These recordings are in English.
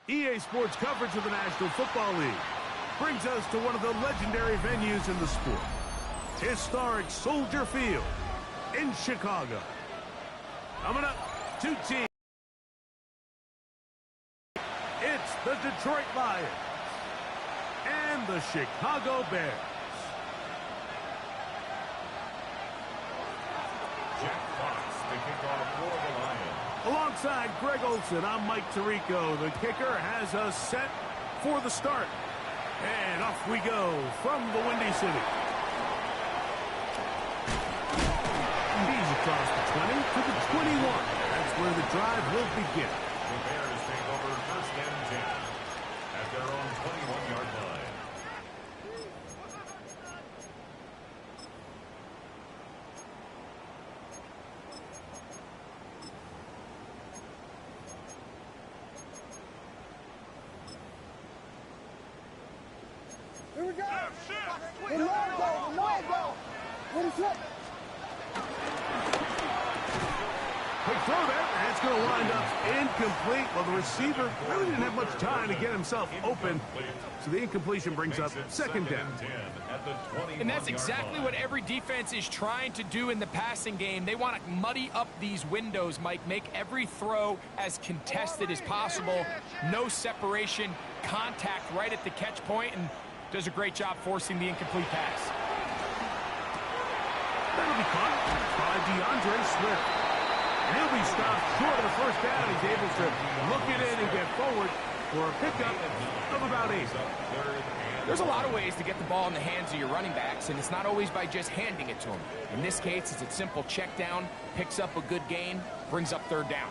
EA Sports coverage of the National Football League brings us to one of the legendary venues in the sport. Historic Soldier Field in Chicago. Coming up, two teams. It's the Detroit Lions and the Chicago Bears. Jack Fox, the kickoff for the Lions. Alongside Greg Olson, I'm Mike Tirico. The kicker has us set for the start. And off we go from the Windy City. He's across the 20 to the 21. That's where the drive will begin. The Bears take over first and 10 at their own 21-yard line. Here we go. The logo. What is it? Quick throw there. That's going to wind up incomplete. Well, the receiver really didn't have much time to get himself open. So the incompletion brings up second down. And that's exactly what every defense is trying to do in the passing game. They want to muddy up these windows, Mike, make every throw as contested as possible. No separation, contact right at the catch point, and does a great job forcing the incomplete pass. That'll be caught by DeAndre Swift. And he'll be stopped short of the first down. He's able to look it in and get forward for a pickup of about 8. There's a lot of ways to get the ball in the hands of your running backs, and it's not always by just handing it to them. In this case, it's a simple check down, picks up a good gain, brings up third down.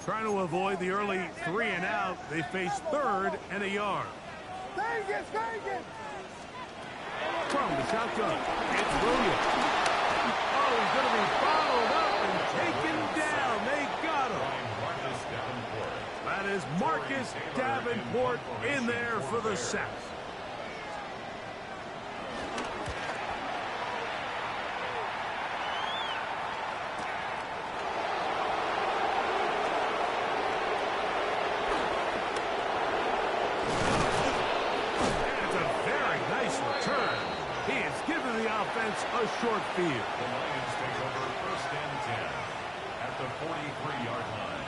Trying to avoid the early 3 and out, they face third and a yard. Vegas. From the shotgun, it's Williams. Oh, he's going to be followed up and taken down. They got him. That is Marcus Davenport in there for the sack. A short field. The Lions take over first and 10 at the 43-yard line.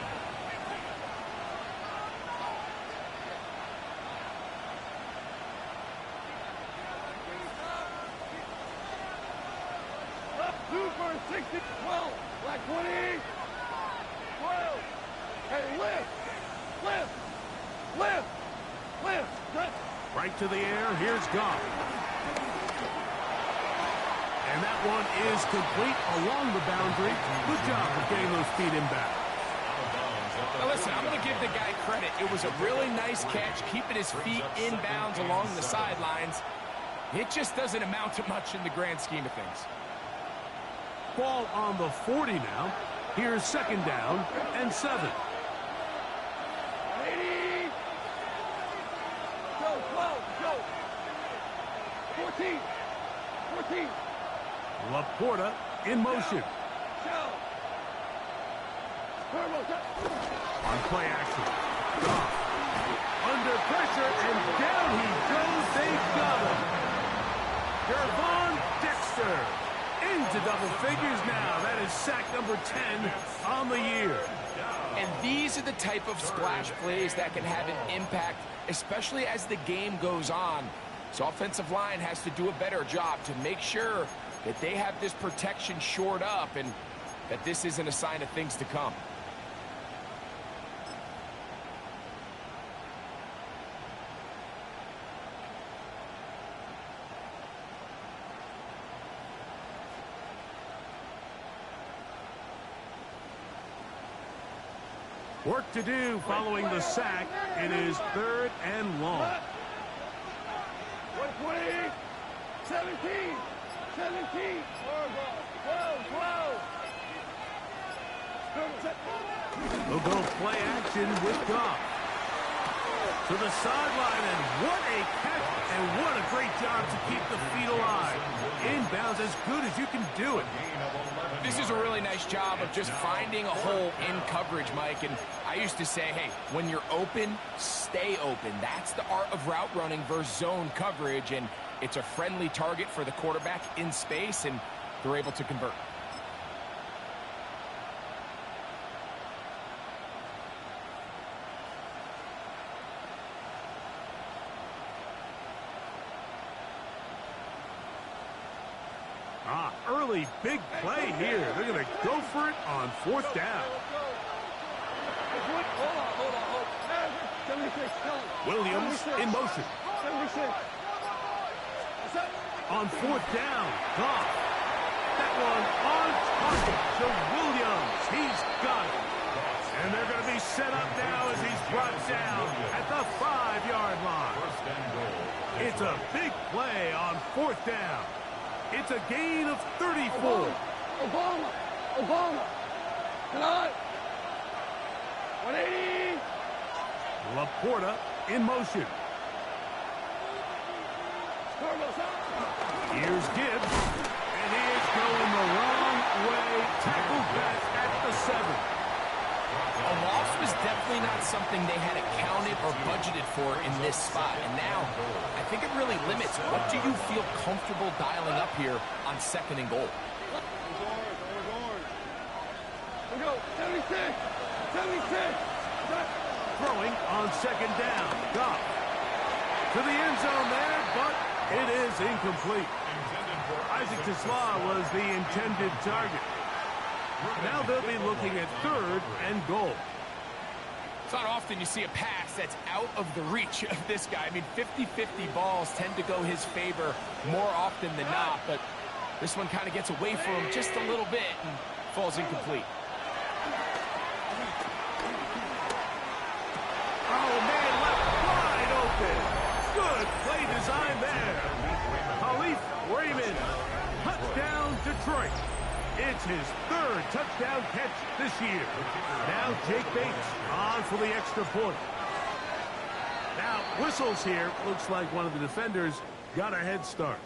Up 2 for 60. 12. Black 20. 12. Hey, lift. Right to the air. Here's Goff. And that one is complete along the boundary. Good job of getting those feet in back. Now listen, I'm going to give the guy credit. It was a really nice catch, keeping his feet in bounds along the sidelines. It just doesn't amount to much in the grand scheme of things. Ball on the 40 now. Here's second down and 7. 80. Go. 14. Laporta in motion. On play action. Goff. Under pressure, and down he goes. They got him. Gervon Dexter into double figures now. That is sack number 10 on the year. And these are the type of splash plays that can have an impact, especially as the game goes on. So offensive line has to do a better job to make sure that they have this protection shored up and that this isn't a sign of things to come. Work to do following the sack. It is third and long. 120. 17. 12. They'll go play action with Goff. to the sideline, and what a catch, and what a great job to keep the feet alive. Inbounds as good as you can do it. This is a really nice job of just finding a hole in coverage, Mike. And I used to say, hey, when you're open, stay open. That's the art of route running versus zone coverage. And it's a friendly target for the quarterback in space, and they're able to convert. Early big play here. They're going to go for it on 4th down. Williams in motion. On 4th down, Goff. That one on target to Williams. He's got it. And they're going to be set up now as he's brought down at the 5-yard line. It's a big play on 4th down. It's a gain of 34. Obama. Tonight. 180. Laporta in motion. Here's Gibbs. And he is going the wrong way. Tackled back at the 7. A loss was definitely not something they had accounted or budgeted for in this spot. And now, I think it really limits what do you feel comfortable dialing up here on 2nd and goal. We go. 76. 76. Throwing on 2nd down. Goff to the end zone there, but it is incomplete. Isaac Tesla was the intended target. Now they'll be looking at 3rd and goal. It's not often you see a pass that's out of the reach of this guy. I mean, 50-50 balls tend to go his favor more often than not, but this one kind of gets away from him just a little bit and falls incomplete. Oh, man, left wide open. Good play design there. Khalif Raymond, touchdown Detroit. It's his 3rd touchdown catch this year. Now Jake Bates on for the extra point. Now whistles here. Looks like one of the defenders got a head start.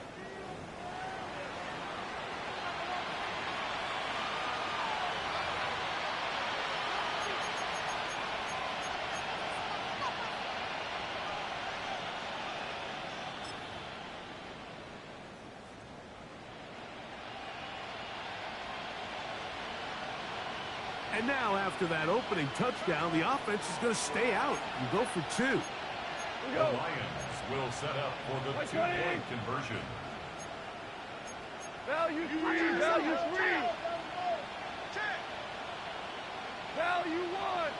And now, after that opening touchdown, the offense is going to stay out and go for 2. The Lions will set up for the 2-point conversion. Value 3. Value 3. Value 1.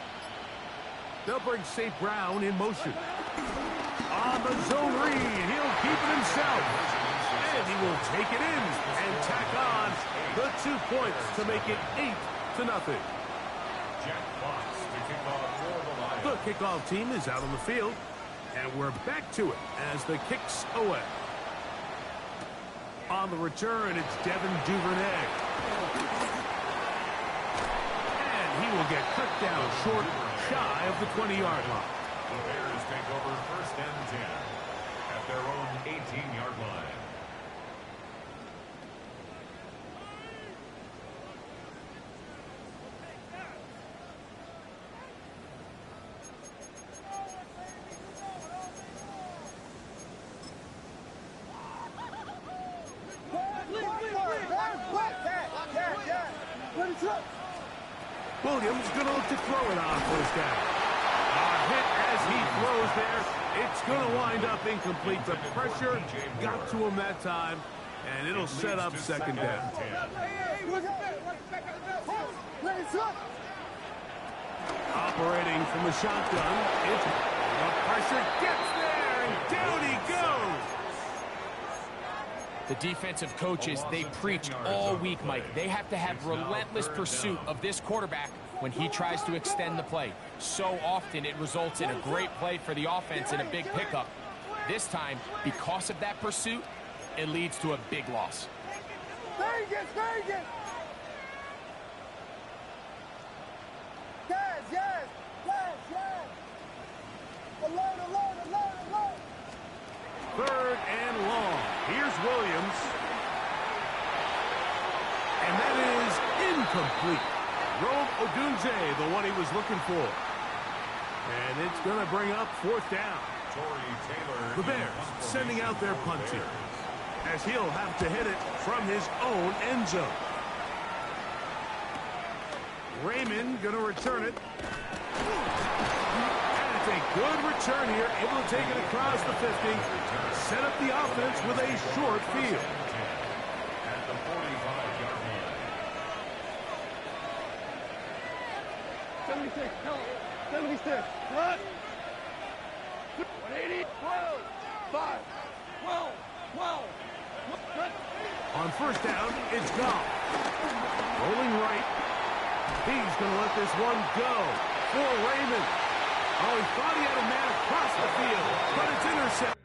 They'll bring St. Brown in motion. On the zone read, he'll keep it himself. And he will take it in and tack on the 2 points to make it 8-0. The kickoff team is out on the field, and we're back to it as the kick's away. On the return, it's Devin Duvernay. And he will get cut down short, shy of the 20-yard line. The Bears take over 1st and 10 at their own 18-yard line. Williams going to look to throw it on 1st down. Hit as he throws there. It's going to wind up incomplete. The pressure got to him that time, and it'll set up 2nd down. Operating from the shotgun. The pressure gets there, and down he goes. The defensive coaches, they preach all week, Mike. They have to have relentless pursuit of this quarterback when he tries to extend the play. So often it results in a great play for the offense and a big pickup. This time, because of that pursuit, it leads to a big loss. Vegas! Yes! Alert! 3rd and long. Here's Williams. And that is incomplete. Rome Odunze, the one he was looking for. And it's going to bring up 4th down. The Bears sending out their punt team, as he'll have to hit it from his own end zone. Raymond going to return it. And it's a good return here, able to take it across the 50. Set up the offense with a short field. At the 45-yard line. 76, help. 76, cut. 180, 12, 5, 12, 12. Cut. On 1st down, it's gone. Rolling right. He's going to let this one go for Raymond. Oh, he thought he had a man across the field, but it's intercepted.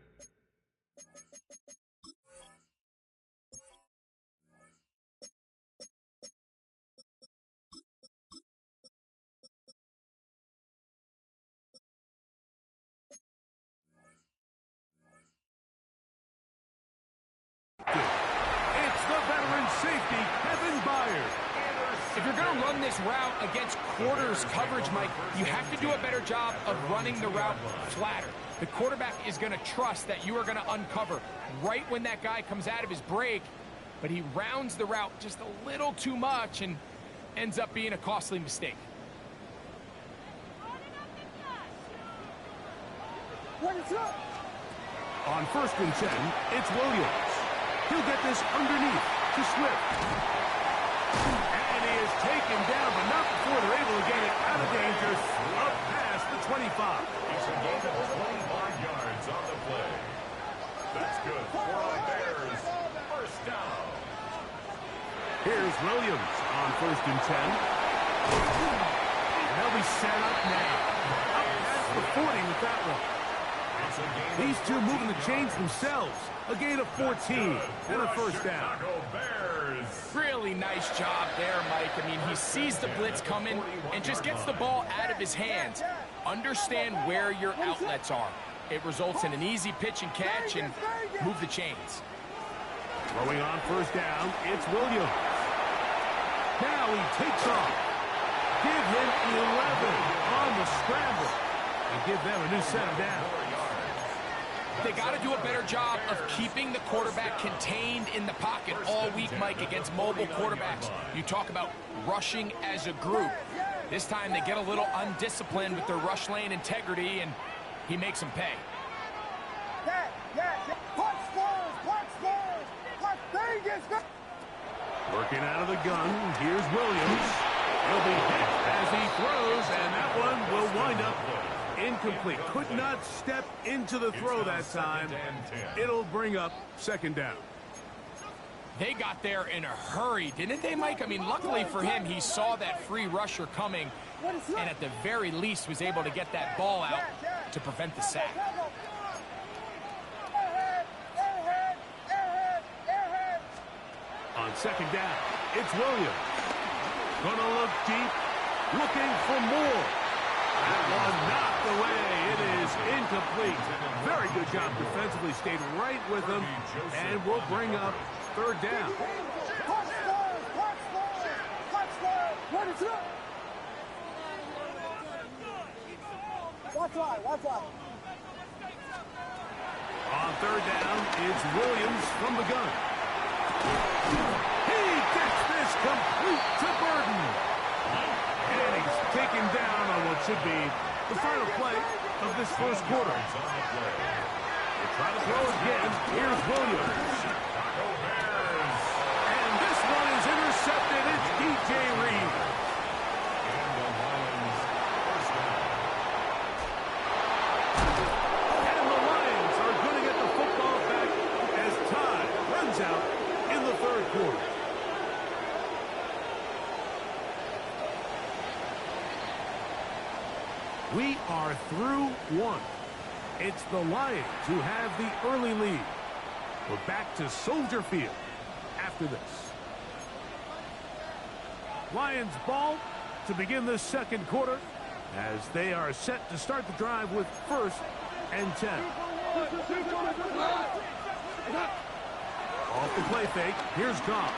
It's the veteran safety, Kevin Byard. If you're going to run this route against quarters coverage, Mike, you have to do a better job of running the route flatter. The quarterback is going to trust that you are going to uncover right when that guy comes out of his break, but he rounds the route just a little too much and ends up being a costly mistake. On 1st and 10, it's Williams. He'll get this underneath to Swift. And he is taken down, but not before they're able to get it out of danger up past the 25. It's a gain of 25 yards on the play. That's good for the Bears. 1st down. Here's Williams on 1st and 10. And they'll be set up now. Up past the 40 with that one. These two moving the chains themselves. A gain of 14 and a 1st down. Really nice job there, Mike. I mean, he sees the blitz coming and just gets the ball out of his hands. Understand where your outlets are. It results in an easy pitch and catch and move the chains. Throwing on 1st down, it's Williams. Now he takes off. Give him 11 on the scramble. And give them a new set of down. They got to do a better job of keeping the quarterback contained in the pocket all week, Mike, against mobile quarterbacks. You talk about rushing as a group. This time they get a little undisciplined with their rush lane integrity, and he makes them pay. Working out of the gun, here's Williams. He'll be hit as he throws, and that one will wind up incomplete. Could not step into the throw that time. It'll bring up 2nd down. They got there in a hurry, didn't they, Mike? I mean, luckily for him, he saw that free rusher coming and at the very least was able to get that ball out to prevent the sack. On 2nd down, it's Williams. Gonna look deep, looking for more. That one knocked away. It is incomplete. Very good job defensively. Stayed right with him. And we'll bring up 3rd down. On 3rd down, it's Williams from the gun. He gets this complete to Burden. And he's taken down on what should be the final play of this 1st quarter. They try to throw again. Here's Williams. And this one is intercepted. It's DJ Reed. And the Lions are going to get the football back as time runs out in the 3rd quarter. We are through 1. It's the Lions who have the early lead. We're back to Soldier Field after this. Lions ball to begin this 2nd quarter as they are set to start the drive with 1st and 10. Off the play fake, here's Goff.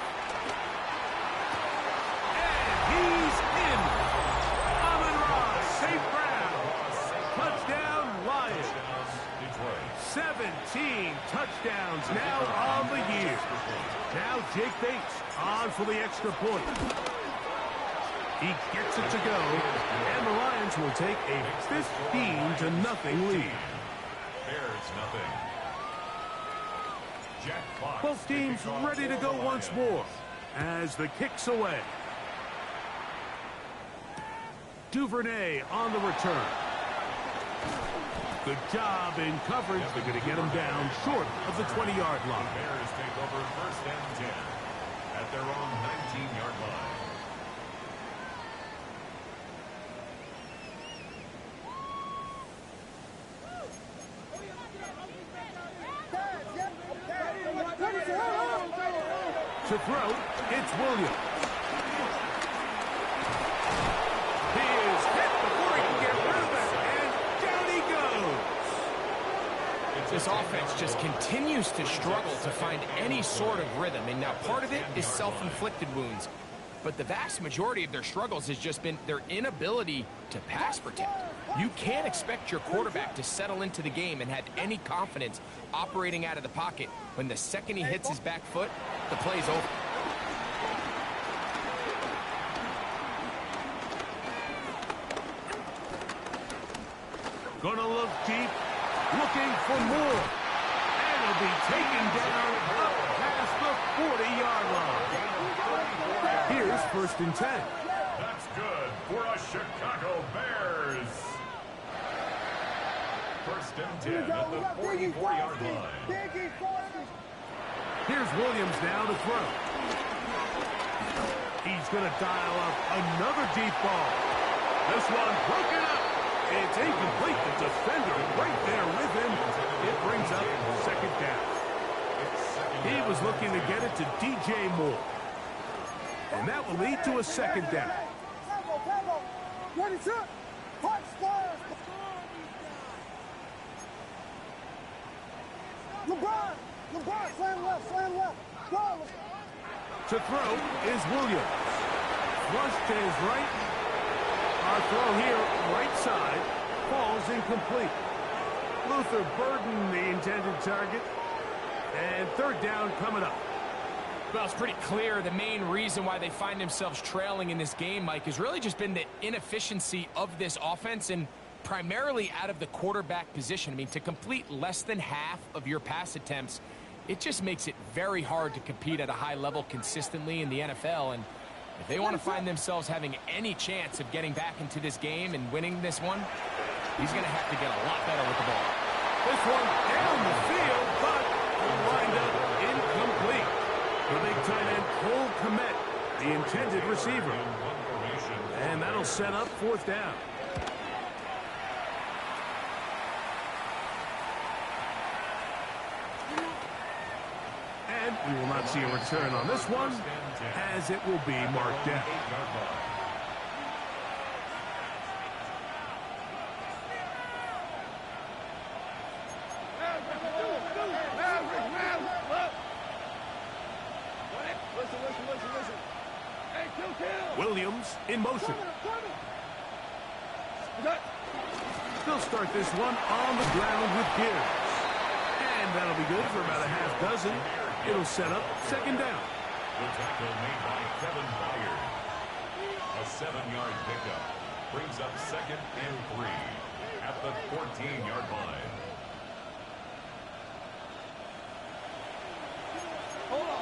And he's in. Amon-Ra, safe ground. Touchdown, Lions. 17 touchdowns now on the year. Now Jake Bates on for the extra point. He gets it to go, and the Lions will take a 15-0 lead. Bears nothing. Jack Fox. Both teams ready to go once more as the kick's away. Duvernay on the return. Good job in coverage. They're going to get him down short of the 20-yard line. The Bears take over 1st and 10 at their own 19-yard line. To throw, it's Williams. He is hit before he can get rid of it, and down he goes. This offense just continues to struggle to find any sort of rhythm. And now part of it is self-inflicted wounds. But the vast majority of their struggles has just been their inability to pass protect. You can't expect your quarterback to settle into the game and have any confidence operating out of the pocket when the second he hits his back foot, the play's over. Gonna look deep, looking for more. And he'll be taken down up past the 40-yard line. Here's 1st and 10. That's good for a Chicago Bears. 1st and 10 at the 44-yard line. Here's Williams now to throw. He's going to dial up another deep ball. This one broken up. It's incomplete. The defender right there with him. It brings up 2nd down. He was looking to get it to DJ Moore. And that will lead to a 2nd down. LeBron, slam left. To throw is Williams. Flush to his right. Our throw here, right side, falls incomplete. Luther Burden, the intended target. And 3rd down coming up. Well, it's pretty clear the main reason why they find themselves trailing in this game, Mike, has really just been the inefficiency of this offense and primarily out of the quarterback position. I mean, to complete less than half of your pass attempts, it just makes it very hard to compete at a high level consistently in the NFL. And if they want to find themselves having any chance of getting back into this game and winning this one, he's going to have to get a lot better with the ball. This one down the field, but lined up incomplete. The big tight end, Cole Kmet, the intended receiver. And that'll set up 4th down. And we will not see a return on this one, as it will be marked down. Listen. Hey, kill. Williams in motion. They'll start this one on the ground with Gibbs. And that'll be good for about a half dozen. It'll set up 2nd down. The tackle made by Kevin Byard. A 7-yard pickup brings up 2nd and 3 at the 14-yard line. Hold on.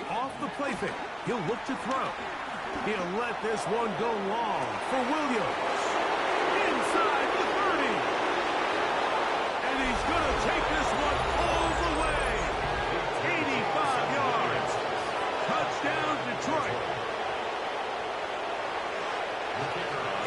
Off the play fake, he'll look to throw. He'll let this one go long for Williams. Inside the 30. And he's going to take this one all the way. 85 yards. Touchdown, Detroit.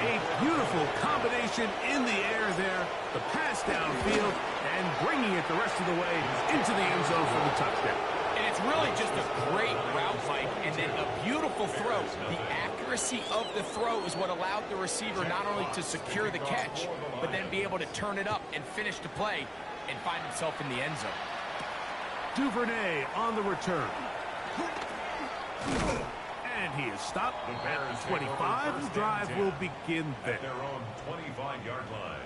A beautiful combination in the air there. The pass downfield and bringing it the rest of the way into the end zone for the touchdown. And It's really just a great route, Mike, and then a beautiful throw. The accuracy of the throw is what allowed the receiver not only to secure the catch, but then be able to turn it up and finish the play and find himself in the end zone. Duvernay on the return. And he is stopped at the 25. The drive will begin there. At their own 25-yard line.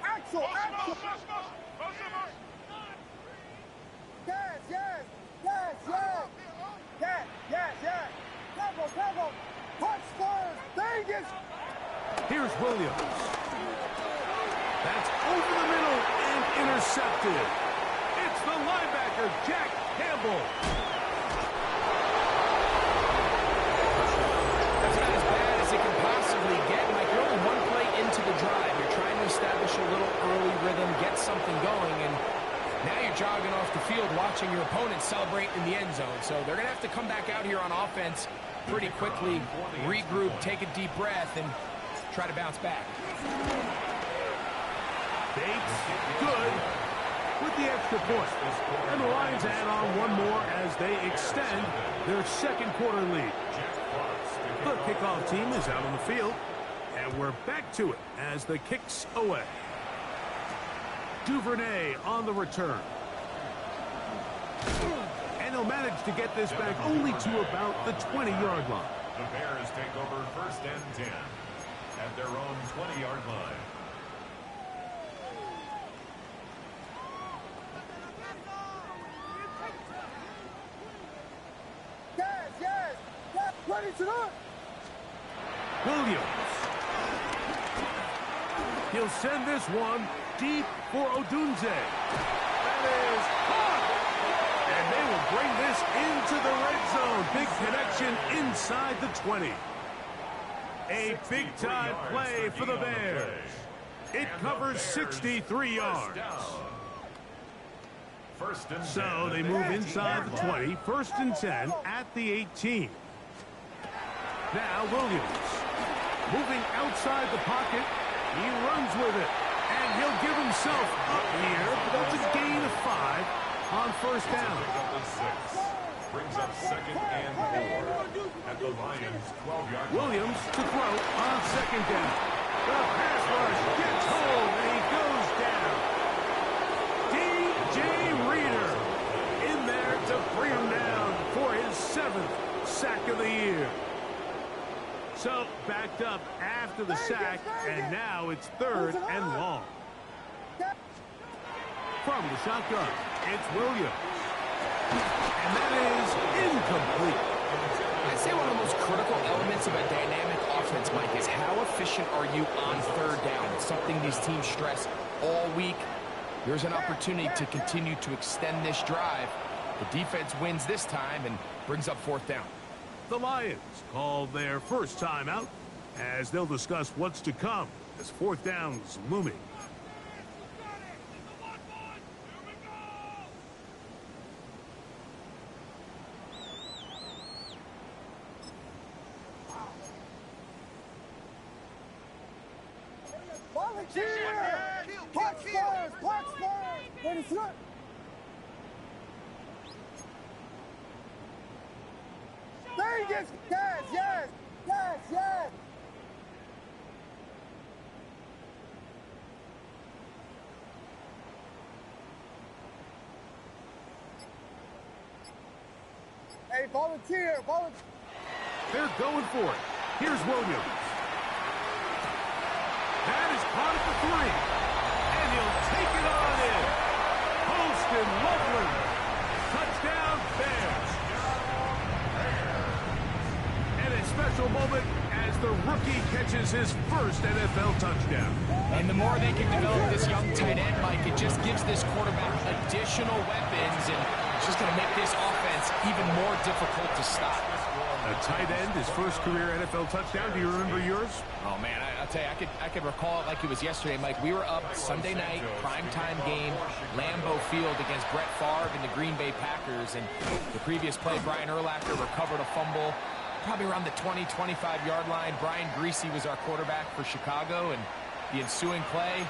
Axel! Axel! Yes, yes! Yes, yes! Yes, yes, yes! Tempo, tempo! Punch first! Vegas! Here's Williams. That's over the middle and intercepted. It's the linebacker, Jack Campbell. That's about as bad as it can possibly get. Mike, you're only one play into the drive. You're trying to establish a little early rhythm, get something going, and now you're jogging off the field watching your opponent celebrate in the end zone. So they're going to have to come back out here on offense pretty quickly, regroup, take a deep breath, and try to bounce back. Bates, good with the extra point. And the Lions add on one more as they extend their second quarter lead. The kickoff team is out on the field, and we're back to it as the kick's away. Duvernay on the return. And he'll manage to get this back only to about the 20-yard line. The Bears take over 1st and 10 at their own 20-yard line. Yes, yes! Yes! Ready to run! Williams. He'll send this one deep for Odunze. That is caught! And they will bring this into the red zone. Big connection inside the 20. A big-time play for the Bears. It covers 63 yards. So they move inside the 20. 1st and 10 at the 18. Now Williams. Moving outside the pocket. He runs with it. And he'll give himself up here. But that's a gain of 5 on 1st down. Brings up 2nd and 4 at the Lions' 12-yard line. Williams to throw on 2nd down. The pass rush gets home and he goes down. DJ Reader in there to bring him down for his 7th sack of the year. So backed up after the sack, and now it's 3rd and long. From the shotgun, it's Williams. And that is incomplete. I'd say one of the most critical elements of a dynamic offense, Mike, is how efficient are you on 3rd down? It's something these teams stress all week. There's an opportunity to continue to extend this drive. The defense wins this time and brings up 4th down. The Lions call their first timeout as they'll discuss what's to come as 4th down's looming. Volunteer! Punch first! Punch first! Ready to run! Vegas! Yes, yes! Yes, yes! Hey, volunteer! Volunteer! They're going for it. Here's Williams. That is caught at the 3. And he'll take it on in. Post and Loveland. Touchdown, Bears. And a special moment as the rookie catches his first NFL touchdown. And the more they can develop this young tight end, Mike, it just gives this quarterback additional weapons and It's just going to make this offense even more difficult to stop. A tight end, his first career NFL touchdown. Do you remember yours? Oh, man, I'll tell you, I could recall it like it was yesterday, Mike. We were up Sunday night, primetime game, Lambeau Field against Brett Favre and the Green Bay Packers. And the previous play, Brian Urlacher recovered a fumble probably around the 20, 25-yard line. Brian Greasy was our quarterback for Chicago, and the ensuing play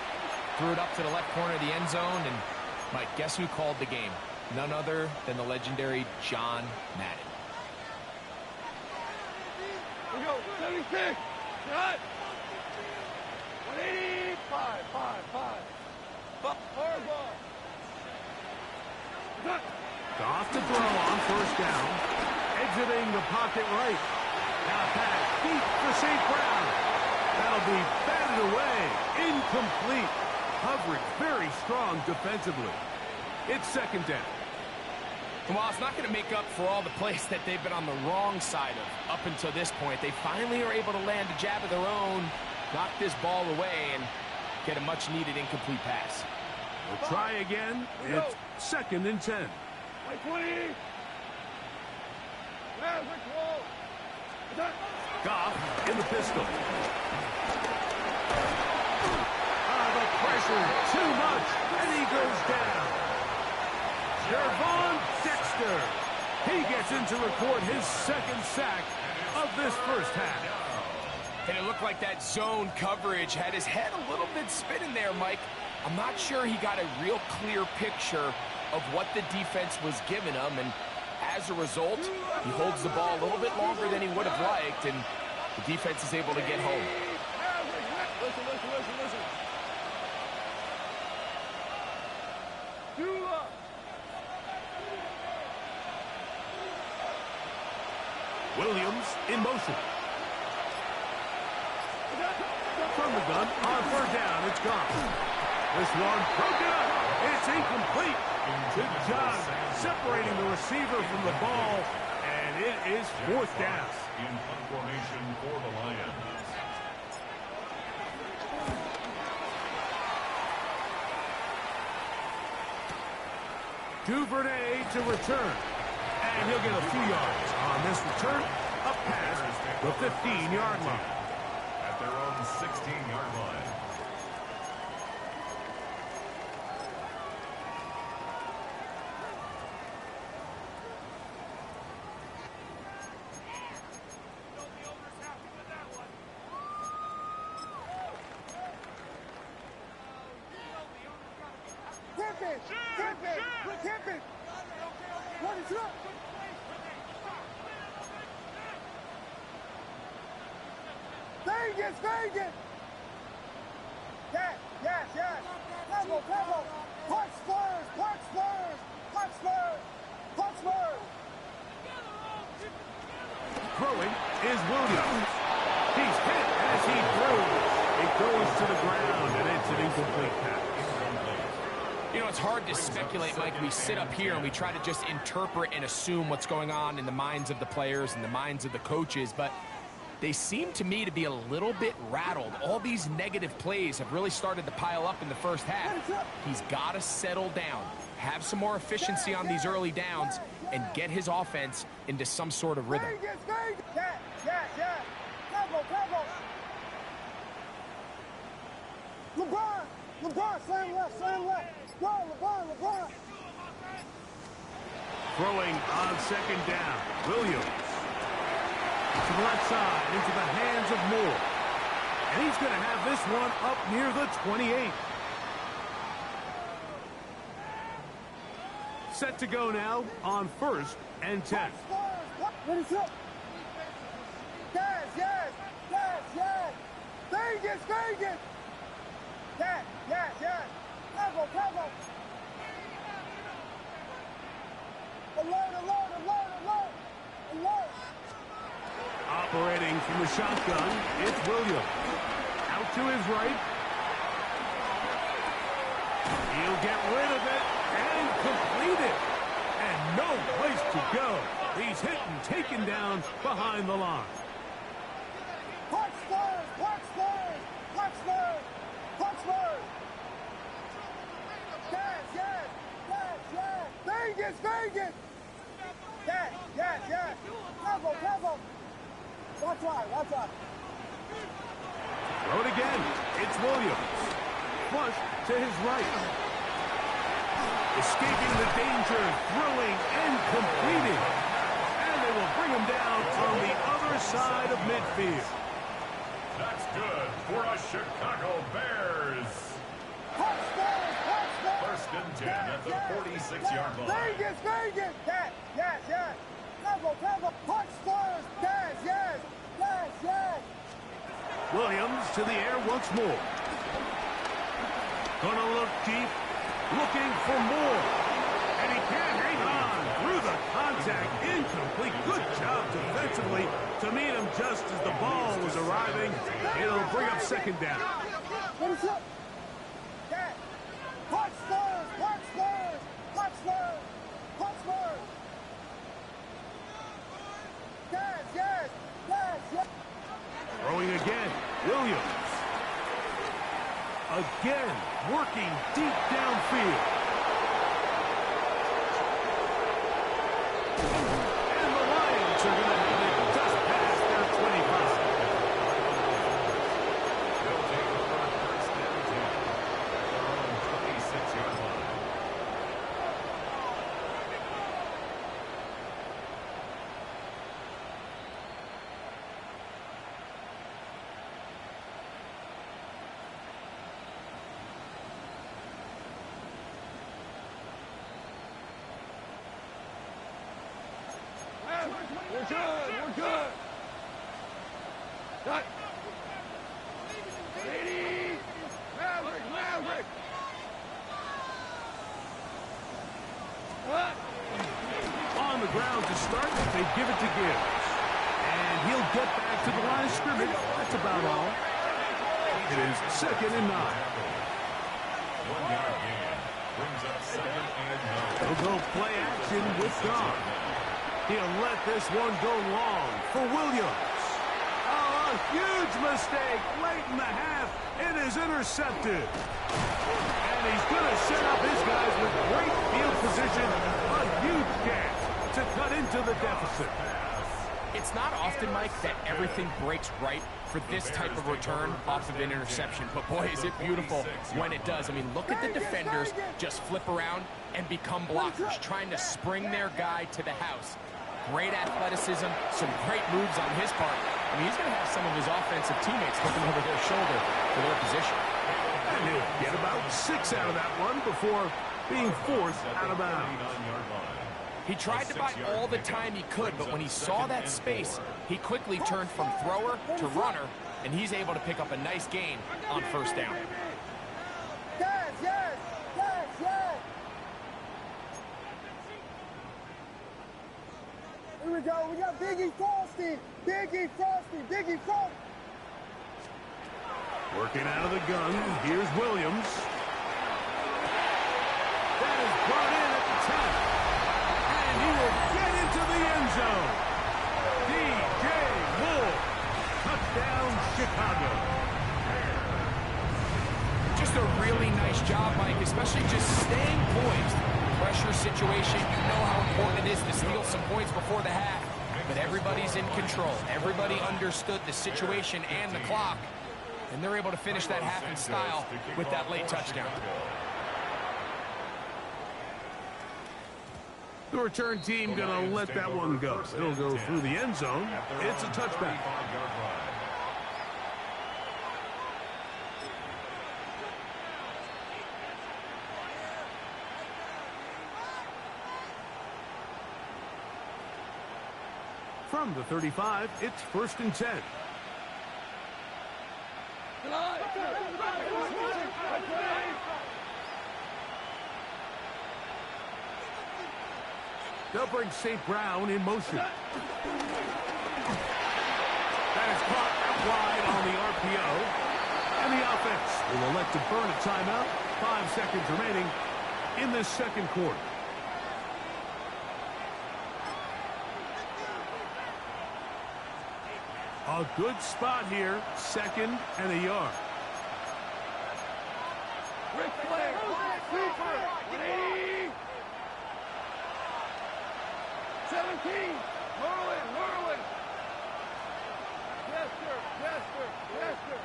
threw it up to the left corner of the end zone. And, Mike, guess who called the game? None other than the legendary John Madden. We go, 76, shot. 180, 5. Hard ball. Goff to throw on first down. Exiting the pocket right. Now pass deep for St. Brown. That'll be batted away. Incomplete. Coverage very strong defensively. It's second down. Well, it's not going to make up for all the plays that they've been on the wrong side of up until this point. They finally are able to land a jab of their own, knock this ball away, and get a much-needed incomplete pass. We'll try again. It's second and 10. Like 20. Goff in the pistol. The pressure too much, and he goes down. Gervon Dexter. He gets in to record his second sack of this first half. And it looked like that zone coverage had his head a little bit spinning there, Mike. I'm not sure he got a real clear picture of what the defense was giving him, and as a result, he holds the ball a little bit longer than he would have liked, and the defense is able to get home. Listen. Williams in motion. From the gun, on third down, it's gone. This one broken up. It's incomplete. Good job separating the receiver from the ball, and it is fourth down. In punt formation for the Lions. Duvernay to return. And he'll get a few yards on this return, up past the 15-yard line. At their own 16-yard line. Tip it. What is up? Vegas! Yes! Pebble! Punch Spurs! Throwing is Williams. He's hit as he throws. It goes to the ground, and it's an incomplete pass. You know, it's hard to speculate, Mike. We sit up here and we try to just interpret and assume what's going on in the minds of the players and the minds of the coaches, but they seem to me to be a little bit rattled. All these negative plays have really started to pile up in the first half. He's got to settle down, have some more efficiency on these early downs, and get his offense into some sort of rhythm. Yes. Pebble. LeBron, slam left. Go, LeBron. Throwing on second down. Williams. To the left side, into the hands of Moore. And he's going to have this one up near the 28. Set to go now on first and 10. What is up? Yes. Vegas. Yes. Pebble. Alert. Operating from the shotgun, it's Williams. Out to his right. He'll get rid of it and complete it. And no place to go. He's hit and taken down behind the line. Punch Spurs. Yes. Vegas. it. Yes. Careful. Watch out. Throw it again. It's Williams. Flush to his right. Escaping the danger, throwing and completing. And they will bring him down on the other side of midfield. That's good for a Chicago Bears. First and 10 at the 46-yard line. Very good. Yes. Careful. Punch first. Yes. Williams to the air once more. Gonna look deep, looking for more. And he can't hang on through the contact. Incomplete. Good job defensively to meet him just as the ball was arriving. It'll bring up second down. Punch first. Yes. Throwing again. Williams. Again, working deep downfield. And the Lions are going to have it just past their 25. They'll take over on first and 10 at their own 26-yard line. We're good. Cut. Ready. Maverick. On the ground to start, they give it to Gibbs. And he'll get back to the line of scrimmage. That's about all. It is 2nd and 9. 1-yard gain brings up 2nd and 9. They'll go play action with Don. He'll let this one go long for Williams. Oh, a huge mistake late in the half. It is intercepted. And he's going to set up his guys with great field position. A huge gap to cut into the deficit. It's not often, Mike, that everything breaks right for this type of return off of an interception. But boy, is it beautiful when it does. I mean, look at the defenders just flip around and become blockers, trying to spring their guy to the house. Great athleticism, some great moves on his part. I mean, he's going to have some of his offensive teammates looking over their shoulder for their position. And he'll get about 6 out of that one before being forced out of bounds. He tried to buy all the time he could, but when he saw that space, he quickly turned from thrower to runner, and he's able to pick up a nice gain on first down. Yes. Here we go. We got Biggie Frosty. Working out of the gun, here's Williams. That is brought in at the 10. And he will get into the end zone. DJ Moore. Touchdown, Chicago. Just a really nice job, Mike, especially just staying poised. Pressure situation, you know how important it is to steal some points before the half. But everybody's in control. Everybody understood the situation and the clock. And they're able to finish that half in style with that late touchdown. The return team going to let that one go. It'll go through the end zone. It's a touchback. From the 35, it's 1st and 10. They'll bring St. Brown in motion. That is caught out wide on the RPO. And the offense will elect to burn a timeout. 5 seconds remaining in this second quarter. A good spot here. 2nd and a yard. Ric Flair, Super, 17. Merlin, Merlin. Chester, Chester, Chester.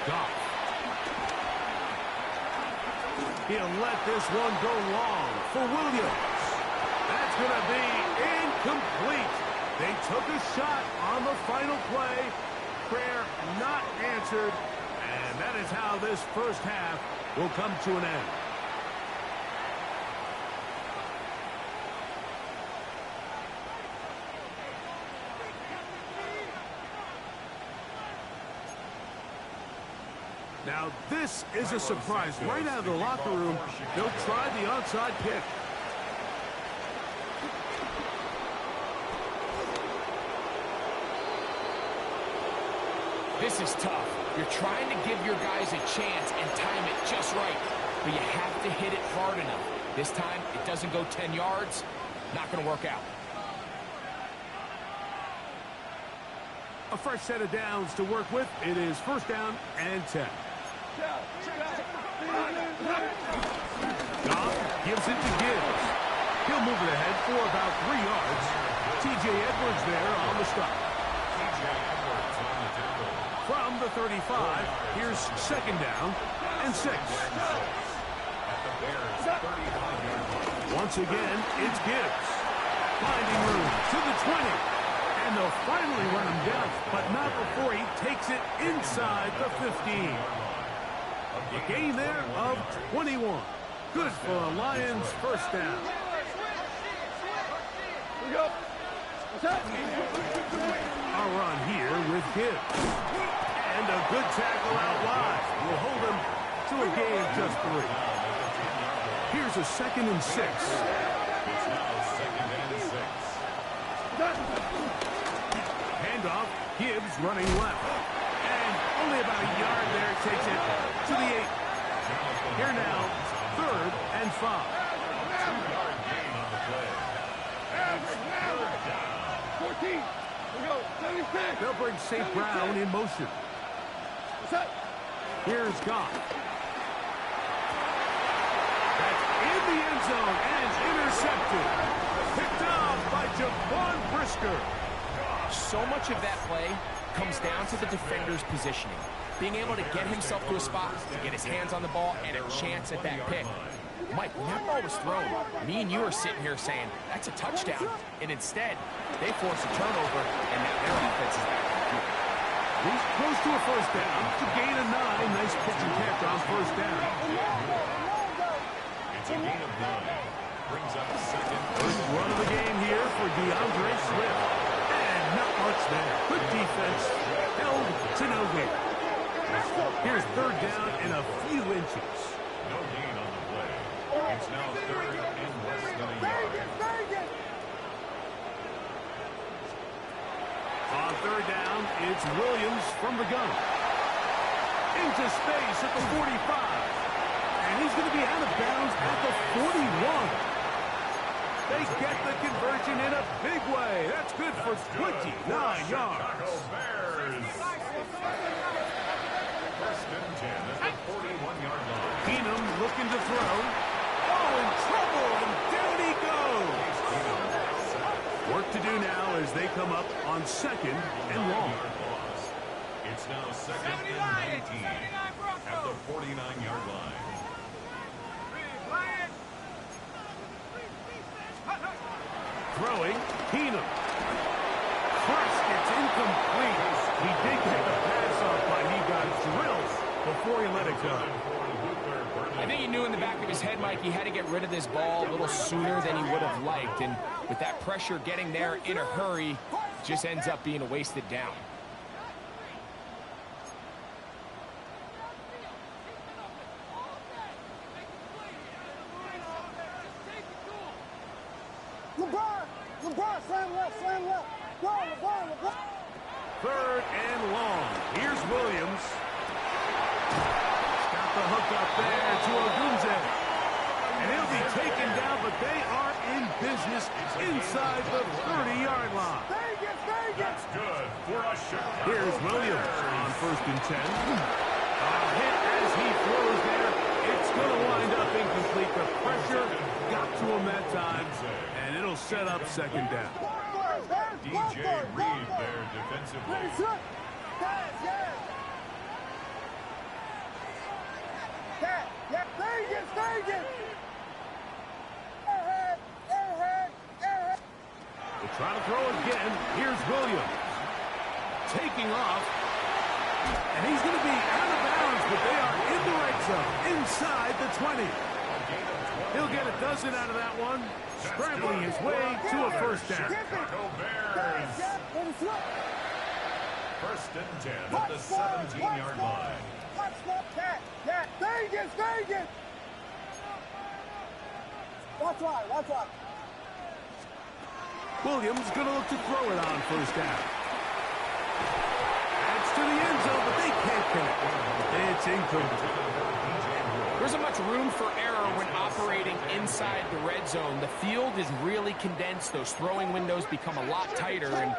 Goff. He'll let this one go long for Williams. That's going to be incomplete. They took a shot on the final play. Prayer not answered. And that is how this first half will come to an end. Now, this is a surprise. Right out of the locker room, they'll try the onside kick. This is tough. You're trying to give your guys a chance and time it just right, but you have to hit it hard enough. This time, it doesn't go 10 yards. Not going to work out. A fresh set of downs to work with. It is first down and 10. Goff gives it to Gibbs. He'll move it ahead for about 3 yards. T.J. Edwards there on the stop. From the 35, here's second down and 6. Once again, it's Gibbs. Finding room to the 20. And they'll finally run him down, but not before he takes it inside the 15. A gain there of 21. Good for a Lions first down. We go. A run here with Gibbs. And a good tackle out wide will hold him to a gain of just 3. Here's a second and 6. Handoff, Gibbs running left. And only about a yard there, takes it to the 8. Here now, third and 5. 2-yard gain on the play. 14. We go. 76. They'll bring St. Brown in motion. Here's Goff. That's in the end zone and intercepted. Picked off by Javon Brisker. So much of that play comes down to the defender's positioning. Being able to get himself to a spot, to get his hands on the ball, and a chance at that pick. Mike, when that ball was thrown, me and you are sitting here saying, that's a touchdown. And instead, they force a turnover, and now their offense is back. He's close to a first down to gain a 9. Nice pitch and catch on first down. It's a gain of 9. Brings up second. First run of the game here for DeAndre Swift. And not much there. Good defense. Held to no gain. Here's third down in a few inches. No gain on the play. It's now third and less than a yard. On third down, it's Williams from the gun. Into space at the 45. And he's going to be out of bounds at the 41. They get the conversion in a big way. That's good for 29 yards. First and 10 at the 41-yard line. Keenum looking to throw. Oh, in trouble, and down he goes. Work to do now as they come up on second and long. It's now second and 19 at the 49-yard line. Throwing, Keenum. Crushed, it's incomplete. He did get the pass off, but he got drilled before he let it go. I think he knew in the back of his head, Mike, he had to get rid of this ball a little sooner than he would have liked. And with that pressure getting there in a hurry, just ends up being a wasted down. LeBron, slam left. Go, LeBron. Third and long. Here's Williams. Got the hook up there to Ogunze. And he'll be taken down, but they are in business inside the 30-yard line. That's good for a shot. Here's Williams on first and 10. A hit as he going to wind up incomplete. The pressure got to him that time, and it'll set up second down. DJ Reed there defensively. They try to throw again. Here's Williams. Taking off. And he's going to be out of bounds, but they are in the red zone, inside the 20. He'll get a dozen out of that one, scrambling his way to a first down. Chicago Bears. First and 10 at the 17-yard line. Vegas! Watch out. Williams going to look to throw it on first down. That's to the end zone, but they can't connect. It's incomplete. There isn't much room for error when operating inside the red zone. The field is really condensed. Those throwing windows become a lot tighter and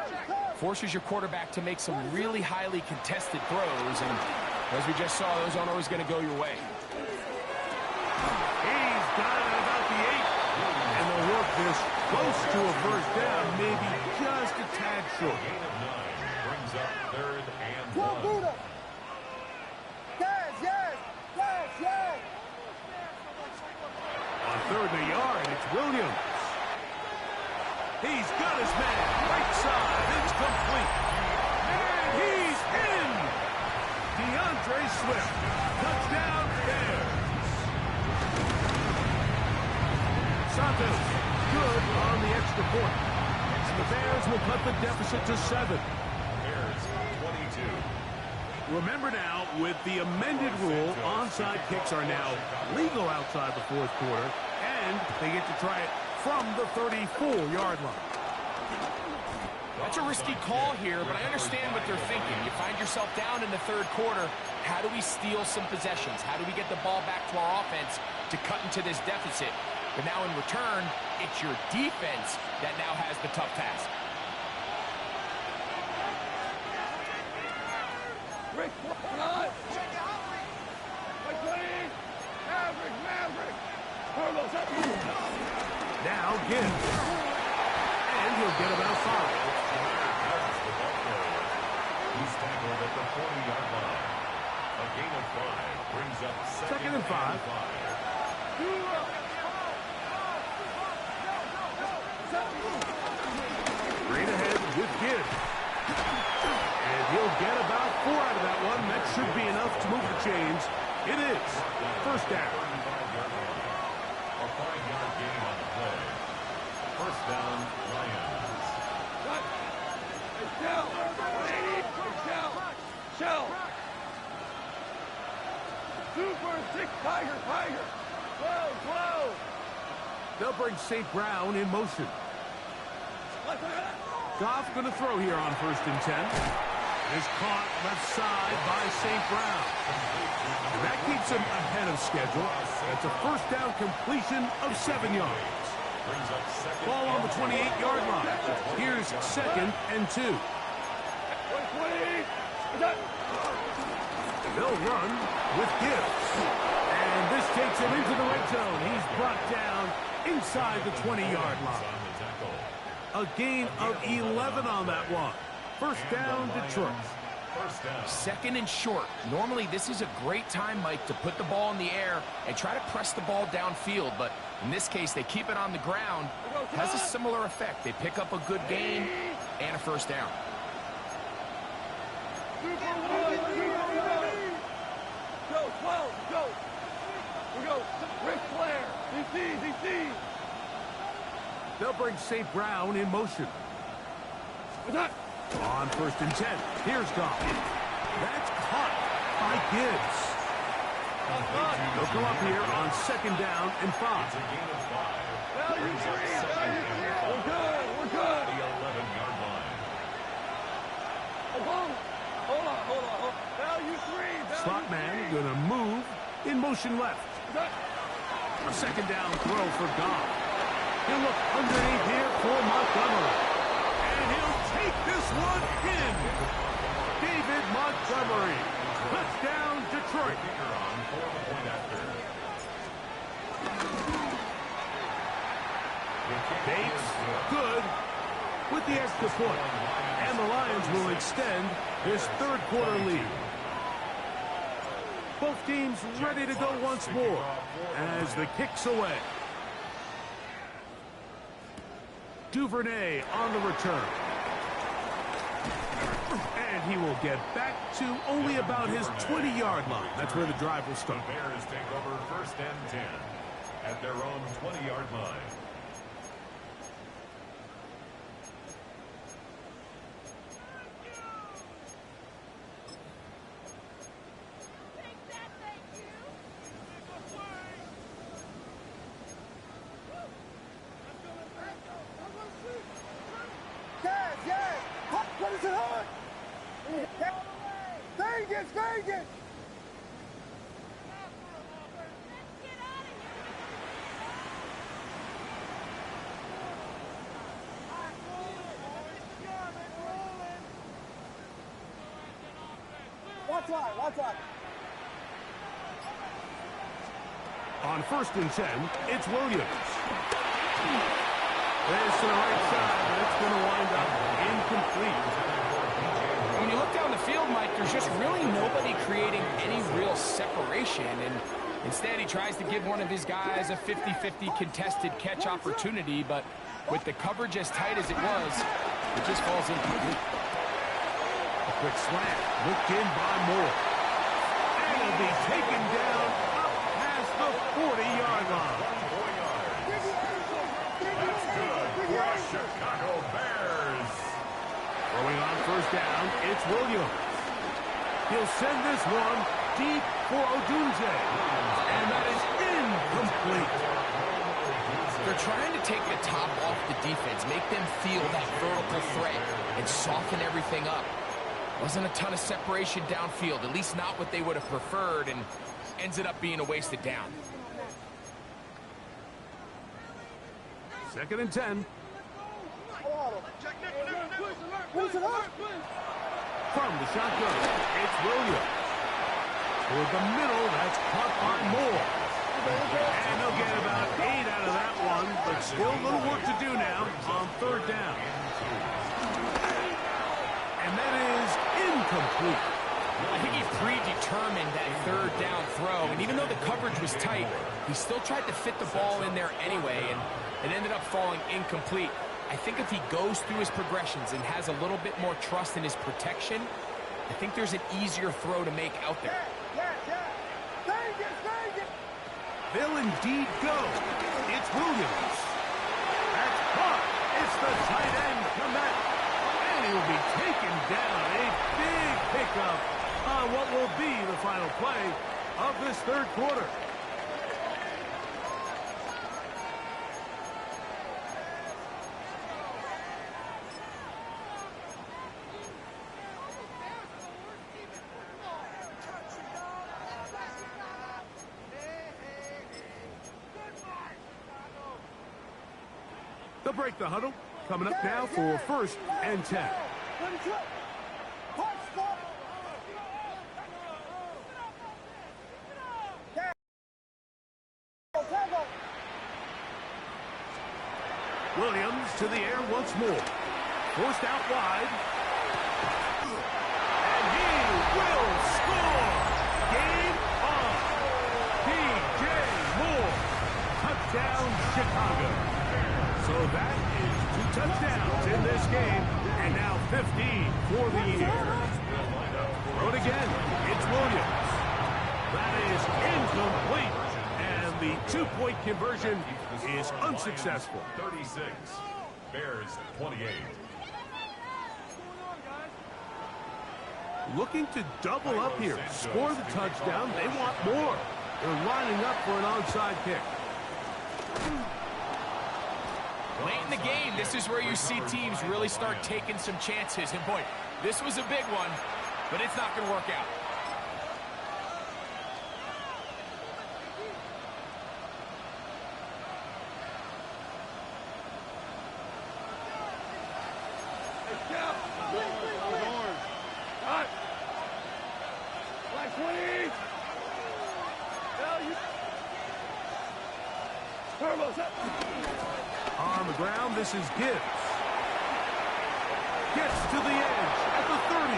forces your quarterback to make some really highly contested throws. And as we just saw, those aren't always going to go your way. He's got it at about the 8. And they'll work this close to a first down, maybe just a tad short. Gain of 9 brings up third and 1. On third and a yard, it's Williams. He's got his man, right side, it's complete. And he's in! DeAndre Swift, touchdown Bears. Santos, good on the extra point. The Bears will cut the deficit to 7. Bears 22. Remember now, with the amended rule, onside kicks are now legal outside the fourth quarter, and they get to try it from the 34-yard line. That's a risky call here, but I understand what they're thinking. You find yourself down in the third quarter. How do we steal some possessions? How do we get the ball back to our offense to cut into this deficit? But now in return, it's your defense that now has the tough task. Rick, Maverick! Now Gibbs. And he'll get about 5. He's tackled at the 40-yard line. A gain of 5 brings up second and 5. Straight ahead with Gibbs. And he'll get about 4 out of that one. That should be enough to move the chains. It is. First down. A 5-yard gain on the play. First down, Lions. Shell. Super 6 Tiger. Whoa. They'll bring St. Brown in motion. Goff going to throw here on first and 10. Is caught left side by St. Brown. And that keeps him ahead of schedule. That's a first down completion of 7 yards. Ball on the 28-yard line. Here's second and 2. They'll run with Gibbs. And this takes him into the red zone. He's brought down inside the 20-yard line. A gain of 11 on that one. First down, Detroit. Second and short. Normally, this is a great time, Mike, to put the ball in the air and try to press the ball downfield. But in this case, they keep it on the ground. Has a similar effect. They pick up a good gain and a first down. Go. Ric Flair. DC. They'll bring St. Brown in motion. On first and 10. Here's Goff. That's caught by Gibbs. They'll go up here on second down and 5. We're good. The 11-yard line. Hold on. Value 3. Slot man going to move in motion left. A second down throw for Goff. He'll look underneath here for Montgomery. And he'll take this one in. David Montgomery. Touchdown, Detroit. Bates, good, with the extra point. And the Lions will extend this third quarter lead. Both teams ready to go once more as the kick's away. Duvernay on the return. And he will get back to only about his 20-yard line. That's where the drive will start. The Bears take over 1st and 10 at their own 20-yard line. Vegas! Watch out. On 1st and 10, it's Williams. There's to the right side, but it's going to wind up incomplete. When you look down the field, Mike, there's just really nobody creating any real separation, and instead he tries to give one of his guys a 50-50 contested catch opportunity, but with the coverage as tight as it was, it just falls incomplete. A quick slant, looked in by Moore. And it'll be taken down up past the 40-yard line. That's good for the Chicago Bears. Throwing on 1st down, it's Williams. He'll send this one deep for Odunze. And that is incomplete. They're trying to take the top off the defense, make them feel that vertical threat, and soften everything up. Wasn't a ton of separation downfield, at least not what they would have preferred, and ends up being a wasted down. 2nd and 10. From the shotgun, it's Williams. Toward the middle, that's caught by Moore. And they'll get about 8 out of that one, but still a little work to do now on 3rd down. And that is incomplete. I think he predetermined that 3rd down throw, and even though the coverage was tight, he still tried to fit the ball in there anyway, and it ended up falling incomplete. I think if he goes through his progressions and has a little bit more trust in his protection, I think there's an easier throw to make out there. They'll indeed go. It's Williams. That's caught. It's the tight end commit. And he'll be taken down. A big pickup on what will be the final play of this 3rd quarter. They'll break the huddle. Coming up now for 1st and 10. Williams to the air once more. Forced out wide. And he will score. Game on. DJ Moore. Touchdown, Chicago. So that is 2 touchdowns in this game, and now 15 for the year. Throw it again. It's Williams. That is incomplete, and the 2-point conversion is unsuccessful. 36, Bears 28. Looking to double up here, score the touchdown. They want more. They're lining up for an onside kick. Late in the game, this is where you see teams really start taking some chances. And boy, this was a big one, but it's not going to work out. On the ground, this is Gibbs. Gets to the edge at the 30.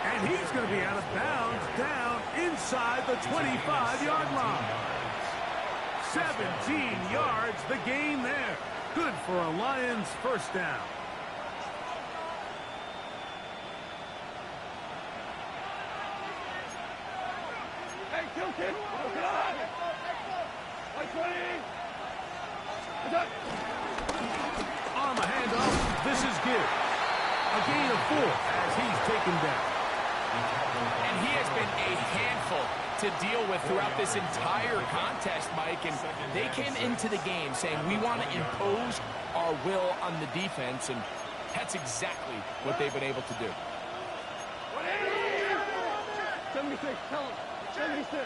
And he's going to be out of bounds down inside the 25-yard line. 17 yards, the gain there. Good for a Lions first down. Hey, kill kid. Look it up. Like 20. On the handoff, this is Gibbs. A gain of 4 as he's taken down. And he has been a handful to deal with throughout this entire contest, Mike. And they came into the game saying, we want to impose our will on the defense. And that's exactly what they've been able to do. 76, tell him. 76.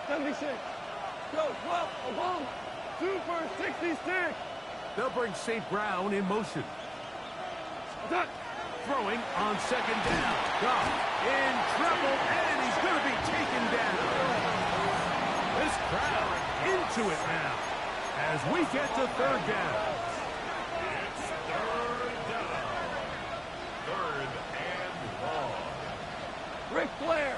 76. Go, 12, Oklahoma. 2 for 66. They'll bring St. Brown in motion. Throwing on second down. Goff in trouble, and he's going to be taken down. This crowd into it now as we get to third down. It's third down. Third and long. Ric Flair.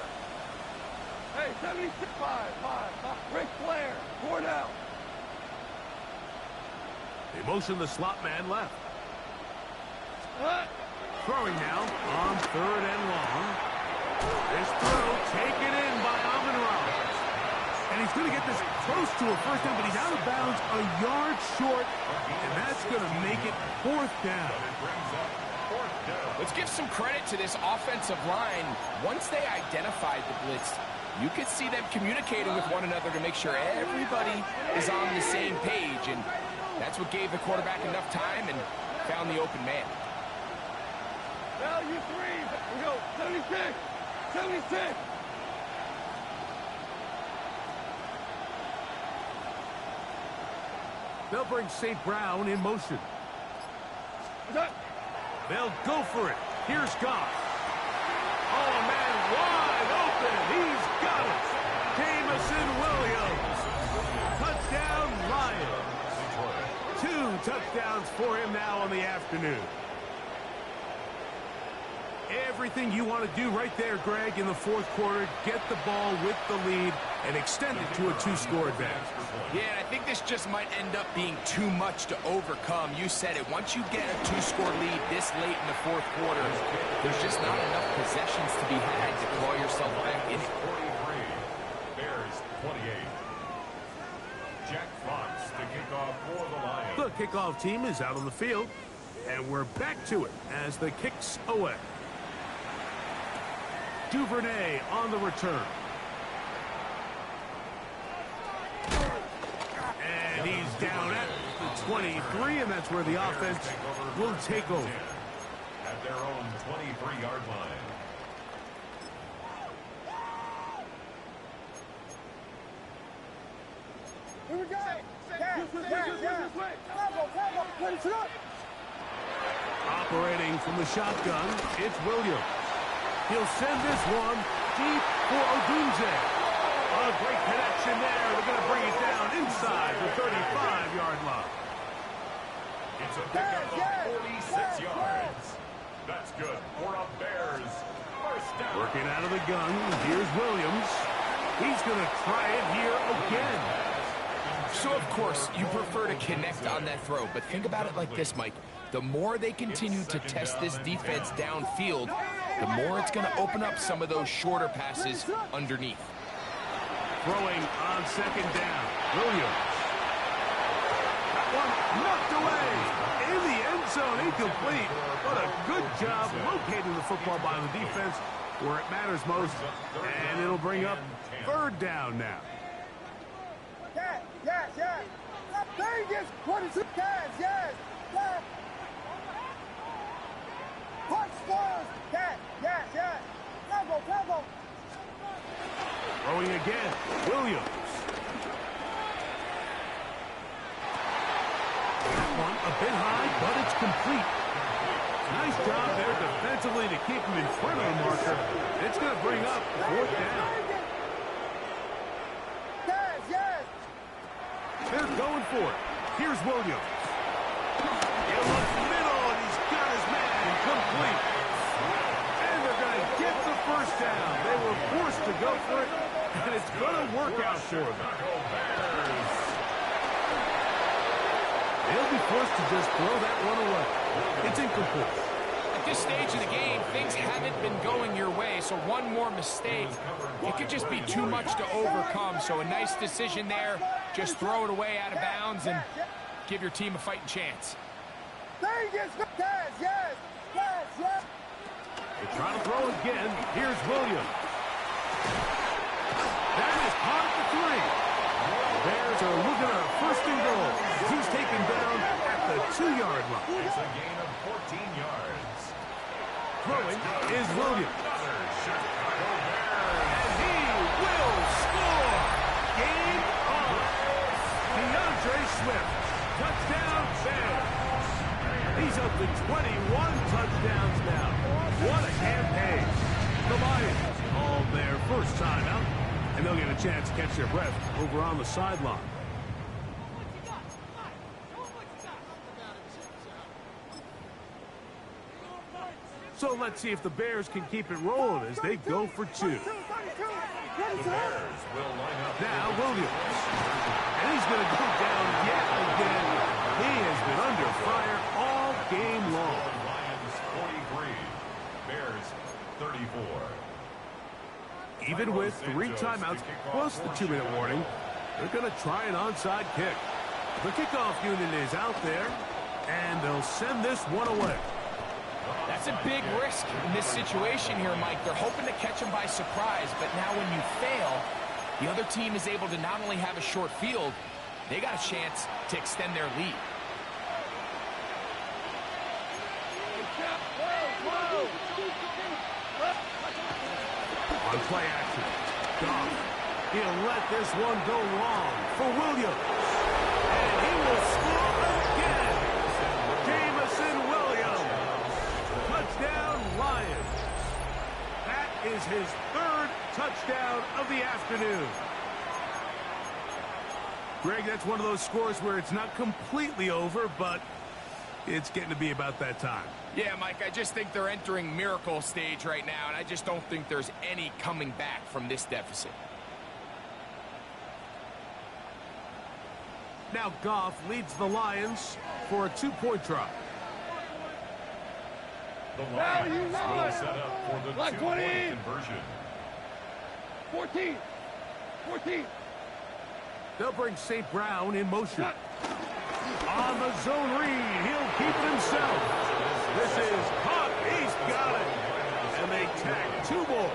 Hey, 76. 5. Ric Flair. 4 down. They motion the slot man left. Throwing now on third and long. This throw taken in by Amon-Ra. And he's going to get this close to a first down, but he's out of bounds a yard short, and that's going to make it fourth down. Let's give some credit to this offensive line. Once they identified the blitz, you could see them communicating with one another to make sure everybody is on the same page, and that's what gave the quarterback enough time and found the open man. Value 3. We go. 76. 76. They'll bring St. Brown in motion. They'll go for it. Here's Goff. Oh, man, wide open. He's got it. Jamison Williams. Touchdown, Lions. 2 touchdowns for him now on the afternoon. Everything you want to do right there, Greg, in the fourth quarter. Get the ball with the lead and extend it to a 2-score advantage. Yeah, and I think this just might end up being too much to overcome. You said it. Once you get a 2-score lead this late in the fourth quarter, there's just not enough possessions to be had to claw yourself back in it. 43. Bears 28. Jack Fox to kick off for the Lions. The kickoff team is out on the field, and we're back to it as the kick's away. Duvernay on the return. And he's down at the 23, and that's where the offense will take over. At their own 23-yard line. Here we go. Operating from the shotgun, it's Williams. He'll send this one deep for Odunze. A great connection there. They're going to bring it down inside the 35-yard line. It's a pickup of 46 yards. That's good for a Bears first down. Working out of the gun, here's Williams. He's going to try it here again. So, of course, you prefer to connect on that throw, but think about it like this, Mike. The more they continue to test this defense downfield, the more it's going to open up some of those shorter passes underneath. Throwing on second down, Williams. That one knocked away in the end zone, incomplete. What a good job locating the football by the defense where it matters most, and it'll bring up third down now. Yes. Vegas, 22 guys, yes. Punch Spurs, yes. Tempo. Throwing again, Williams. That one a bit high, but it's complete. Nice job there defensively to keep him in front of the marker. It's going to bring up fourth down. Yes. They're going for it. Here's Williams. And it's going to work out for them. They'll be forced to just throw that one away. It's incomplete. At this stage of the game, things haven't been going your way, so one more mistake, it could just be too much to overcome. So a nice decision there. Just throw it away out of bounds and give your team a fighting chance. They try to throw again. Here's Williams. That is caught for 3. Bears are looking at a first and goal. He's taken down at the 2-yard line. It's a gain of 14 yards. Throwing is Williams. And he will score. Game on. DeAndre Swift. Touchdown, Bears. He's up to 21 touchdowns now. What a campaign. The Lions on their first time out, and they'll get a chance to catch their breath over on the sideline. So let's see if the Bears can keep it rolling as they go for 2. The Bears will line up. Now Williams. And he's going to go down yet again. He has been under fire all game long. Lions 43, Bears 34. Even with 3 timeouts plus the 2-minute warning, they're going to try an onside kick. The kickoff unit is out there, and they'll send this one away. That's a big risk in this situation here, Mike. They're hoping to catch him by surprise, but now when you fail, the other team is able to not only have a short field, they got a chance to extend their lead. On play action, Goff. He'll let this one go long for Williams. And he will score again. Jamison Williams. Touchdown, Lions. That is his 3rd touchdown of the afternoon. Greg, that's one of those scores where it's not completely over, but it's getting to be about that time. Yeah, Mike, I just think they're entering miracle stage right now, and I just don't think there's any coming back from this deficit. Now Goff leads the Lions for a 2-point try. The Lions will set up for the 2-point conversion. 14. They'll bring St. Brown in motion. On the zone read, he'll keep it himself. This is caught. He's got it. And they tack 2 more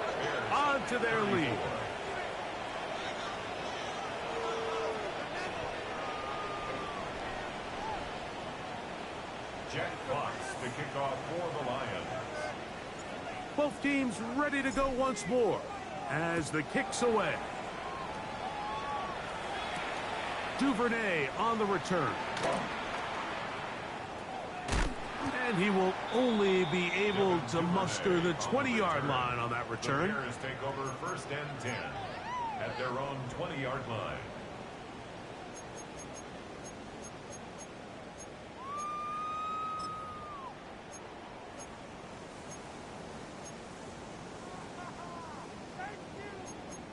onto their lead. Jack Fox to kick off for the Lions. Both teams ready to go once more as the kick's away. Duvernay on the return. And he will only be able to muster the 20-yard line on that return. The Bears take over 1st and 10 at their own 20-yard line.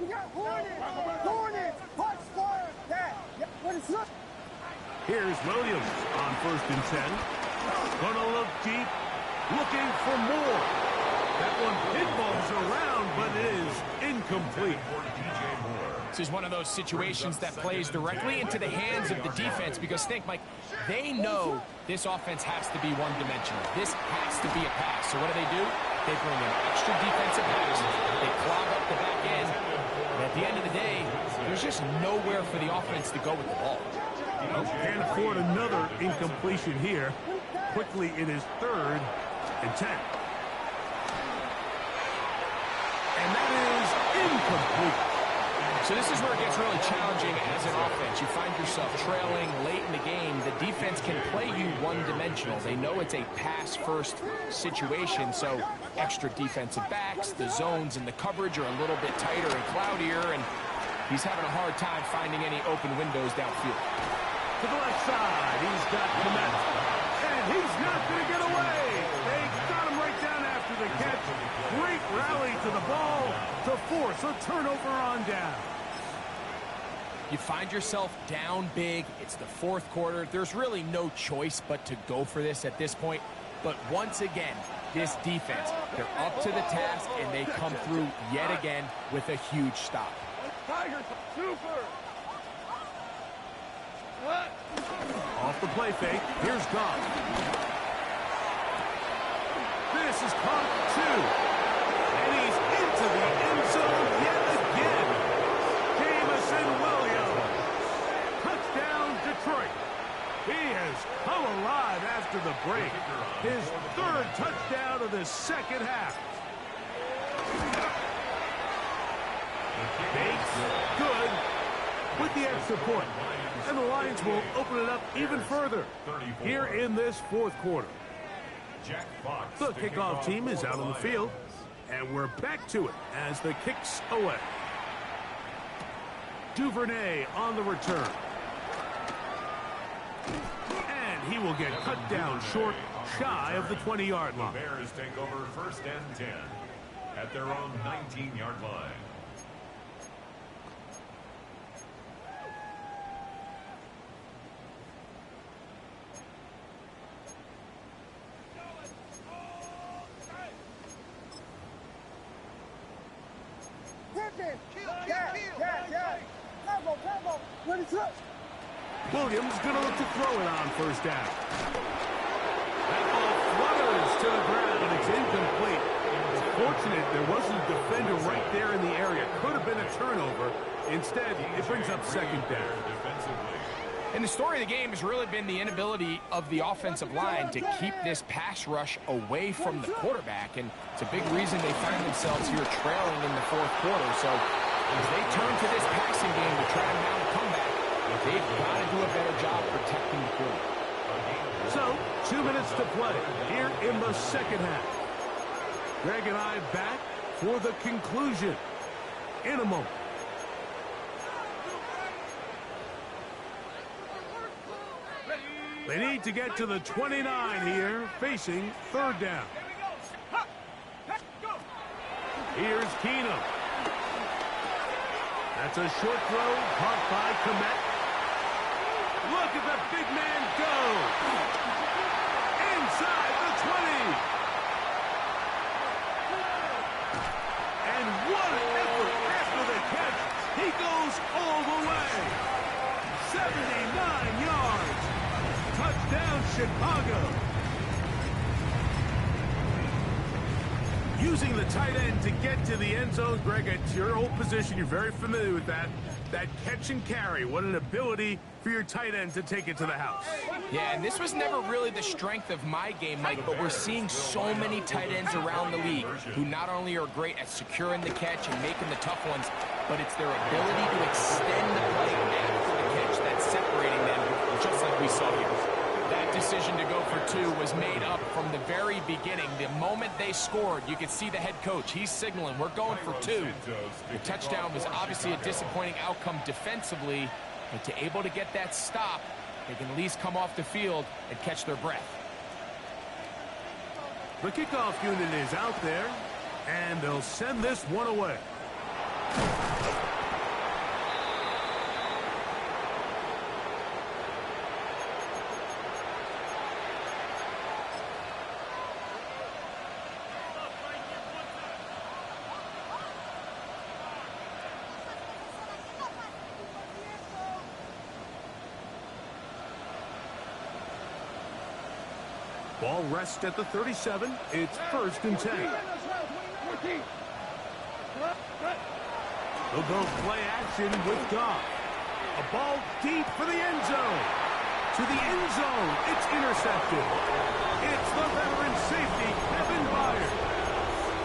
We got Hornets! Watch fire! What is up? Here's Williams on 1st and 10. Gonna look deep, looking for more. That one pinballs around, but it is incomplete. This is one of those situations that plays directly into the hands of the defense because think, Mike, they know this offense has to be one-dimensional. This has to be a pass. So what do? They bring in extra defensive backs. They clog up the back end. And at the end of the day, there's just nowhere for the offense to go with the ball. Can't afford another incompletion here. Quickly in his 3rd and 10. And that is incomplete. So this is where it gets really challenging as an offense. You find yourself trailing late in the game. The defense can play you one-dimensional. They know it's a pass-first situation, so extra defensive backs, the zones and the coverage are a little bit tighter and cloudier, and he's having a hard time finding any open windows downfield. To the left side, he's got Clement. And he's not going to get away. They got him right down after the catch. Great rally to the ball to force force a turnover on down. You find yourself down big. It's the fourth quarter. There's really no choice but to go for this at this point. But once again, this defense, they're up to the task, and they come through yet again with a huge stop. Tiger, super. Off the play fake, here's Goff. This is caught two. And he's into the end zone yet again. Jamison Williams. Touchdown, Detroit. He has come alive after the break. His third touchdown of the second half. Bates, good, with the extra point. And the Lions will open it up even further here in this fourth quarter. The kickoff team is out on the field, and we're back to it as the kick's away. Duvernay on the return. And he will get cut down short, shy of the 20-yard line. The Bears take over first and 10 at their own 19-yard line. Williams going to look to throw it on first down. That ball flutters to the ground. It's incomplete. It's fortunate there wasn't a defender right there in the area. Could have been a turnover. Instead, it brings up second down. And the story of the game has really been the inability of the offensive line to keep this pass rush away from the quarterback. And it's a big reason they find themselves here trailing in the fourth quarter. So as they turn to this passing game to try and mount a comeback, they've got to do a better job protecting the quarterback. So, 2 minutes to play here in the second half. Greg and I back for the conclusion in a moment. They need to get to the 29 here, facing third down. Here's Keenum. That's a short throw, caught by Komet. Look at the big man go. Inside the 20. And what an effort after the catch. He goes all the way. 79 yards. Touchdown, Chicago. Using the tight end to get to the end zone, Greg, it's your old position. You're very familiar with that. That catch and carry. What an ability for your tight end to take it to the house. Yeah, and this was never really the strength of my game, Mike, but we're seeing so many tight ends around the league who not only are great at securing the catch and making the tough ones, but it's their ability to extend the play after the catch that's separating them, just like we saw here. That decision to go for two was made up from the very beginning. The moment they scored, you could see the head coach. He's signaling, we're going for two. The touchdown was obviously a disappointing outcome defensively, but to able to get that stop, they can at least come off the field and catch their breath. The kickoff unit is out there, and they'll send this one away. Ball rests at the 37. It's first and 10. They'll go play action with Goff. A ball deep for the end zone. To the end zone. It's intercepted. It's the veteran safety, Kevin Byard.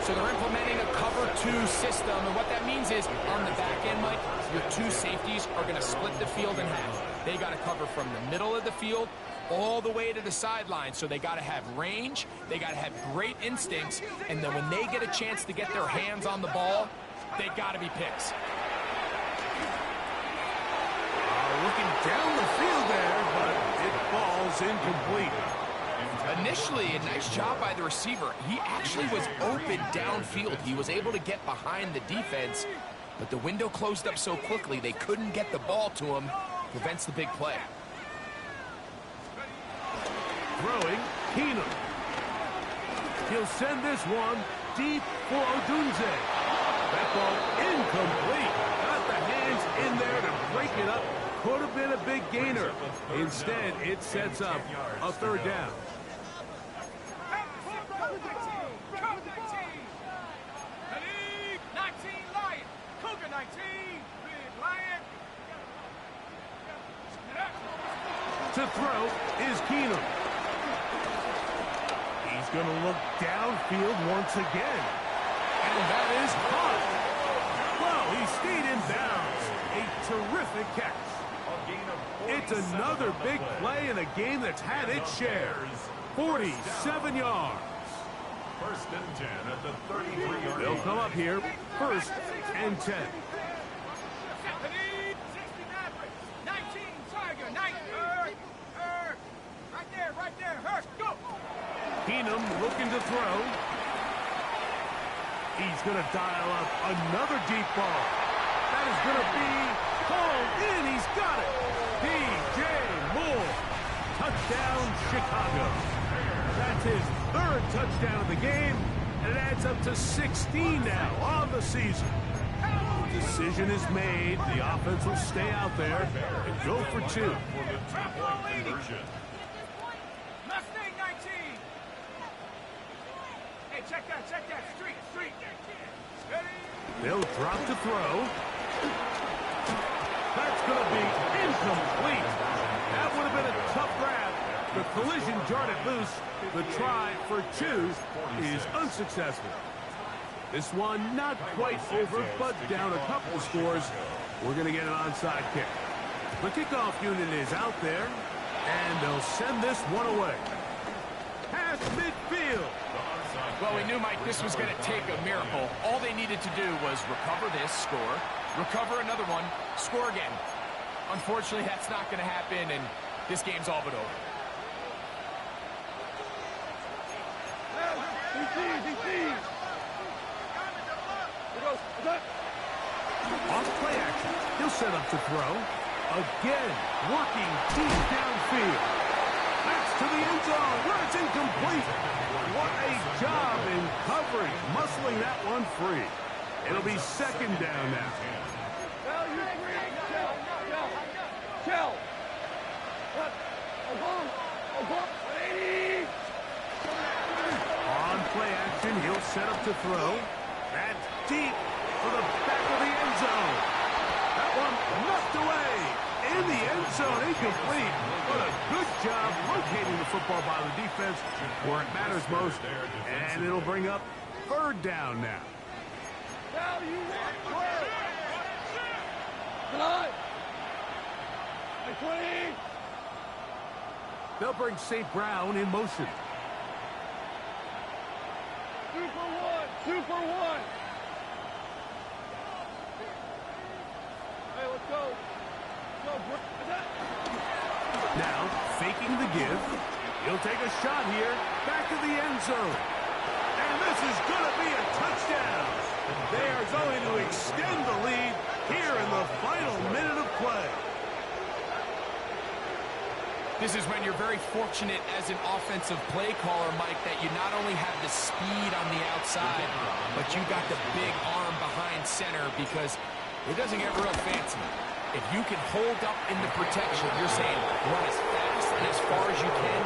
So they're implementing a cover two system, and what that means is on the back end, Mike, your two safeties are going to split the field in half. They got to cover from the middle of the field all the way to the sideline. So they got to have range, they got to have great instincts, and then when they get a chance to get their hands on the ball, they got to be picks. Looking down the field there, but it falls incomplete. A Initially, a nice job by the receiver. He actually was open downfield. He was able to get behind the defense, but the window closed up so quickly they couldn't get the ball to him. Prevents the big play. Throwing, Keenum. He'll send this one deep for Odunze. That ball incomplete. Got the hands in there to break it up. Could have been a big gainer. Instead, it sets up a third down. To throw is Keenum. He's going to look downfield once again. And that is caught. Well, he stayed in bounds. A terrific catch. It's another big play in a game that's had its share. 47 yards. First and 10 at the 33-yard. They'll come up here. First and 10. Keenum looking to throw. He's going to dial up another deep ball. That is going to be hauled in. He's got it. P.J. Moore. Touchdown, Chicago. That's his third touchdown of the game, and it adds up to 16 now on the season. The decision is made. The offense will stay out there and go for two. For the two-point conversion. They'll drop to throw. That's going to be incomplete. That would have been a tough grab. The collision jarred it loose. The try for two is unsuccessful. This one not quite over, but down a couple scores. We're going to get an onside kick. The kickoff unit is out there, and they'll send this one away. Past midfield. Well, we knew, Mike, this was going to take a miracle. All they needed to do was recover this, score, recover another one, score again. Unfortunately, that's not going to happen, and this game's all but over. Off play action. He'll set up to throw. Again, working deep downfield. That's to the end zone, where it's incomplete. What a job in coverage, muscling that one free. It'll be second down now. On play action, he'll set up to throw. That's deep for the back of the end zone. That one knocked away. In the end zone, incomplete. What a good job locating the football by the defense where it matters most. And it'll bring up third down now. They'll bring St. Brown in motion. 2 for 1. 2 for 1. Hey, let's go. Now, faking the give. He'll take a shot here. Back to the end zone. And this is going to be a touchdown. They are going to extend the lead here in the final minute of play. This is when you're very fortunate as an offensive play caller, Mike, that you not only have the speed on the outside, but you got the big arm behind center, because it doesn't get real fancy. If you can hold up in the protection, you're saying run as fast and as far as you can.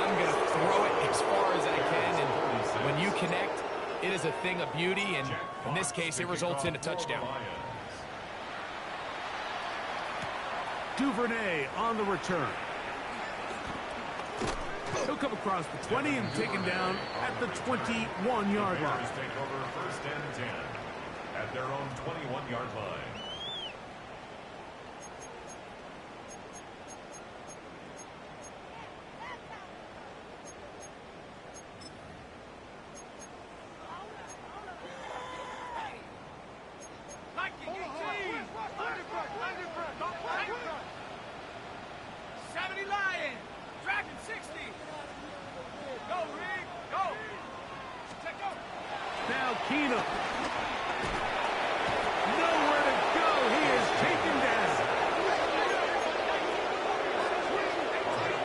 I'm going to throw it as far as I can. And when you connect, it is a thing of beauty. And in this case, it results in a touchdown. Duvernay on the return. He'll come across the 20 and taken down at the 21-yard line. Take over first and 10 at their own 21-yard line. Keenum. Nowhere to go. He is taken down.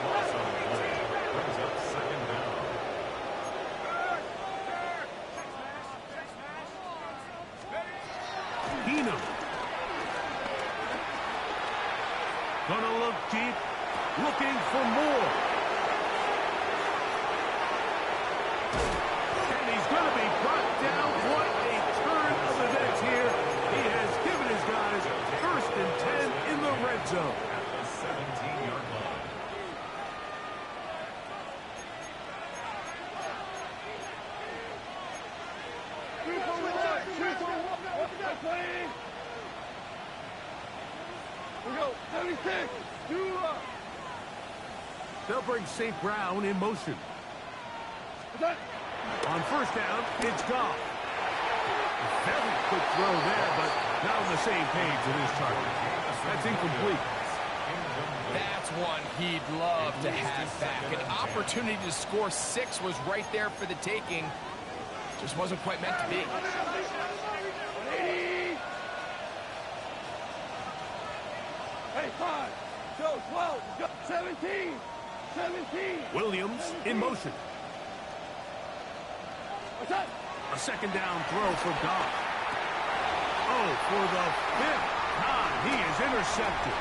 Loss on the play. Brings up second down. Keenum. Gonna look deep, looking for more. And he's gonna be brought down. What a turn of events here. He has given his guys 1st and 10 in the red zone. At the 17-yard line. We go, 76. They'll bring St. Brown in motion. Attack. On 1st down, it's Goff. Very quick throw there, but not on the same page with his target. That's incomplete. That's one he'd love to have back. An opportunity to score 6 was right there for the taking. Just wasn't quite meant to be. 180. Hey, 5. Go, 12. Go, 17. 17. Williams in motion. Attack. A 2nd down throw for Goff. Oh, for the 5th time, he is intercepted.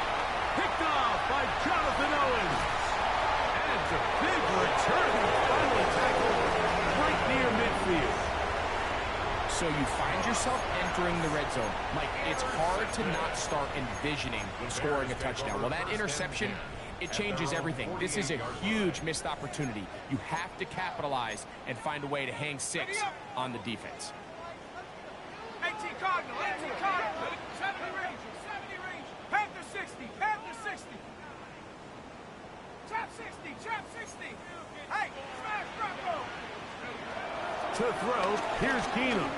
Picked off by Jonathan Owens. And it's a big return. Finally tackled right near midfield. So you find yourself entering the red zone. Mike, it's hard to not start envisioning scoring a touchdown. Well, that interception, it changes everything. This is a huge missed opportunity. You have to capitalize and find a way to hang 6 on the defense. 18 Cardinal, 18 Cardinal. 70 Ranger, 70 Ranger. Panther 60, Panther 60. Trap 60, Trap 60. Hey, smash Bronco. To throw, here's Keenum.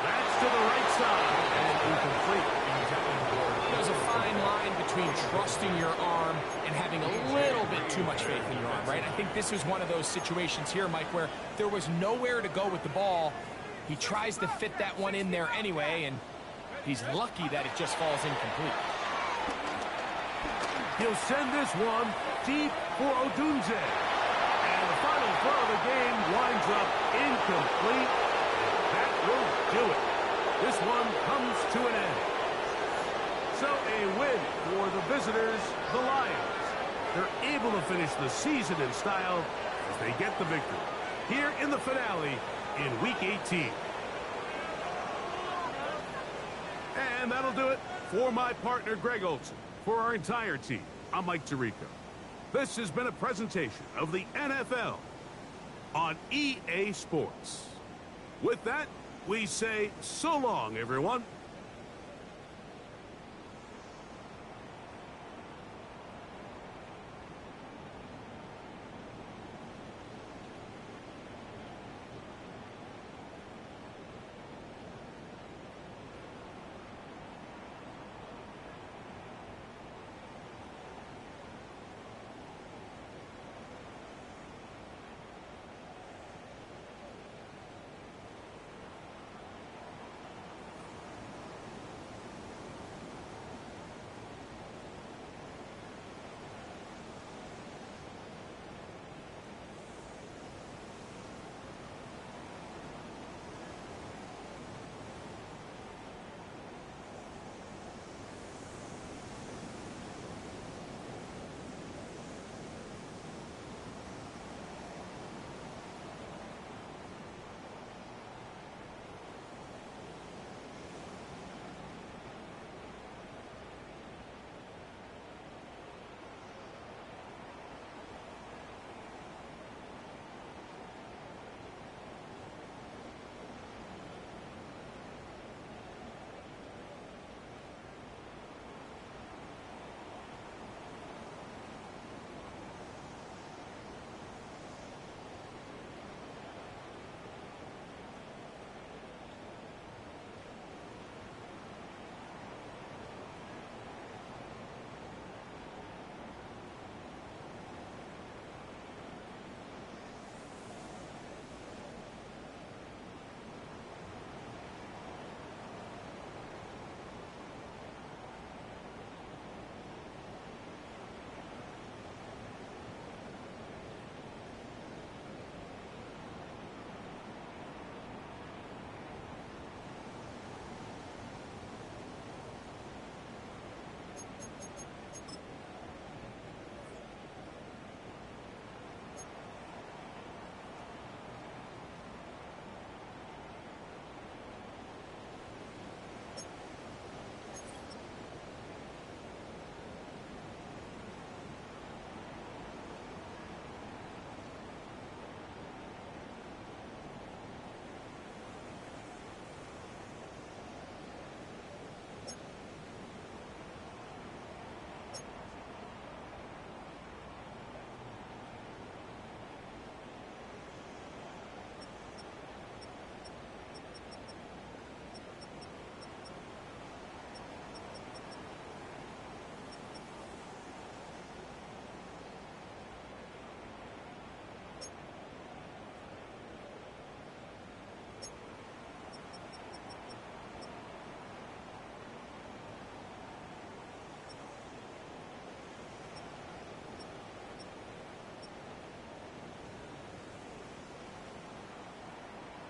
That's to the right side, and incomplete. There's a fine line between trusting your arm and having a little bit too much faith in your arm, right? I think this is one of those situations here, Mike, where there was nowhere to go with the ball. He tries to fit that one in there anyway, and he's lucky that it just falls incomplete. He'll send this one deep for Odunze. And the final throw of the game winds up incomplete. That will do it. This one comes to an end. So a win for the visitors, the Lions. They're able to finish the season in style as they get the victory here in the finale in Week 18. And that'll do it for my partner, Greg Olson. For our entire team, I'm Mike Tirico. This has been a presentation of the NFL on EA Sports. With that, we say so long, everyone.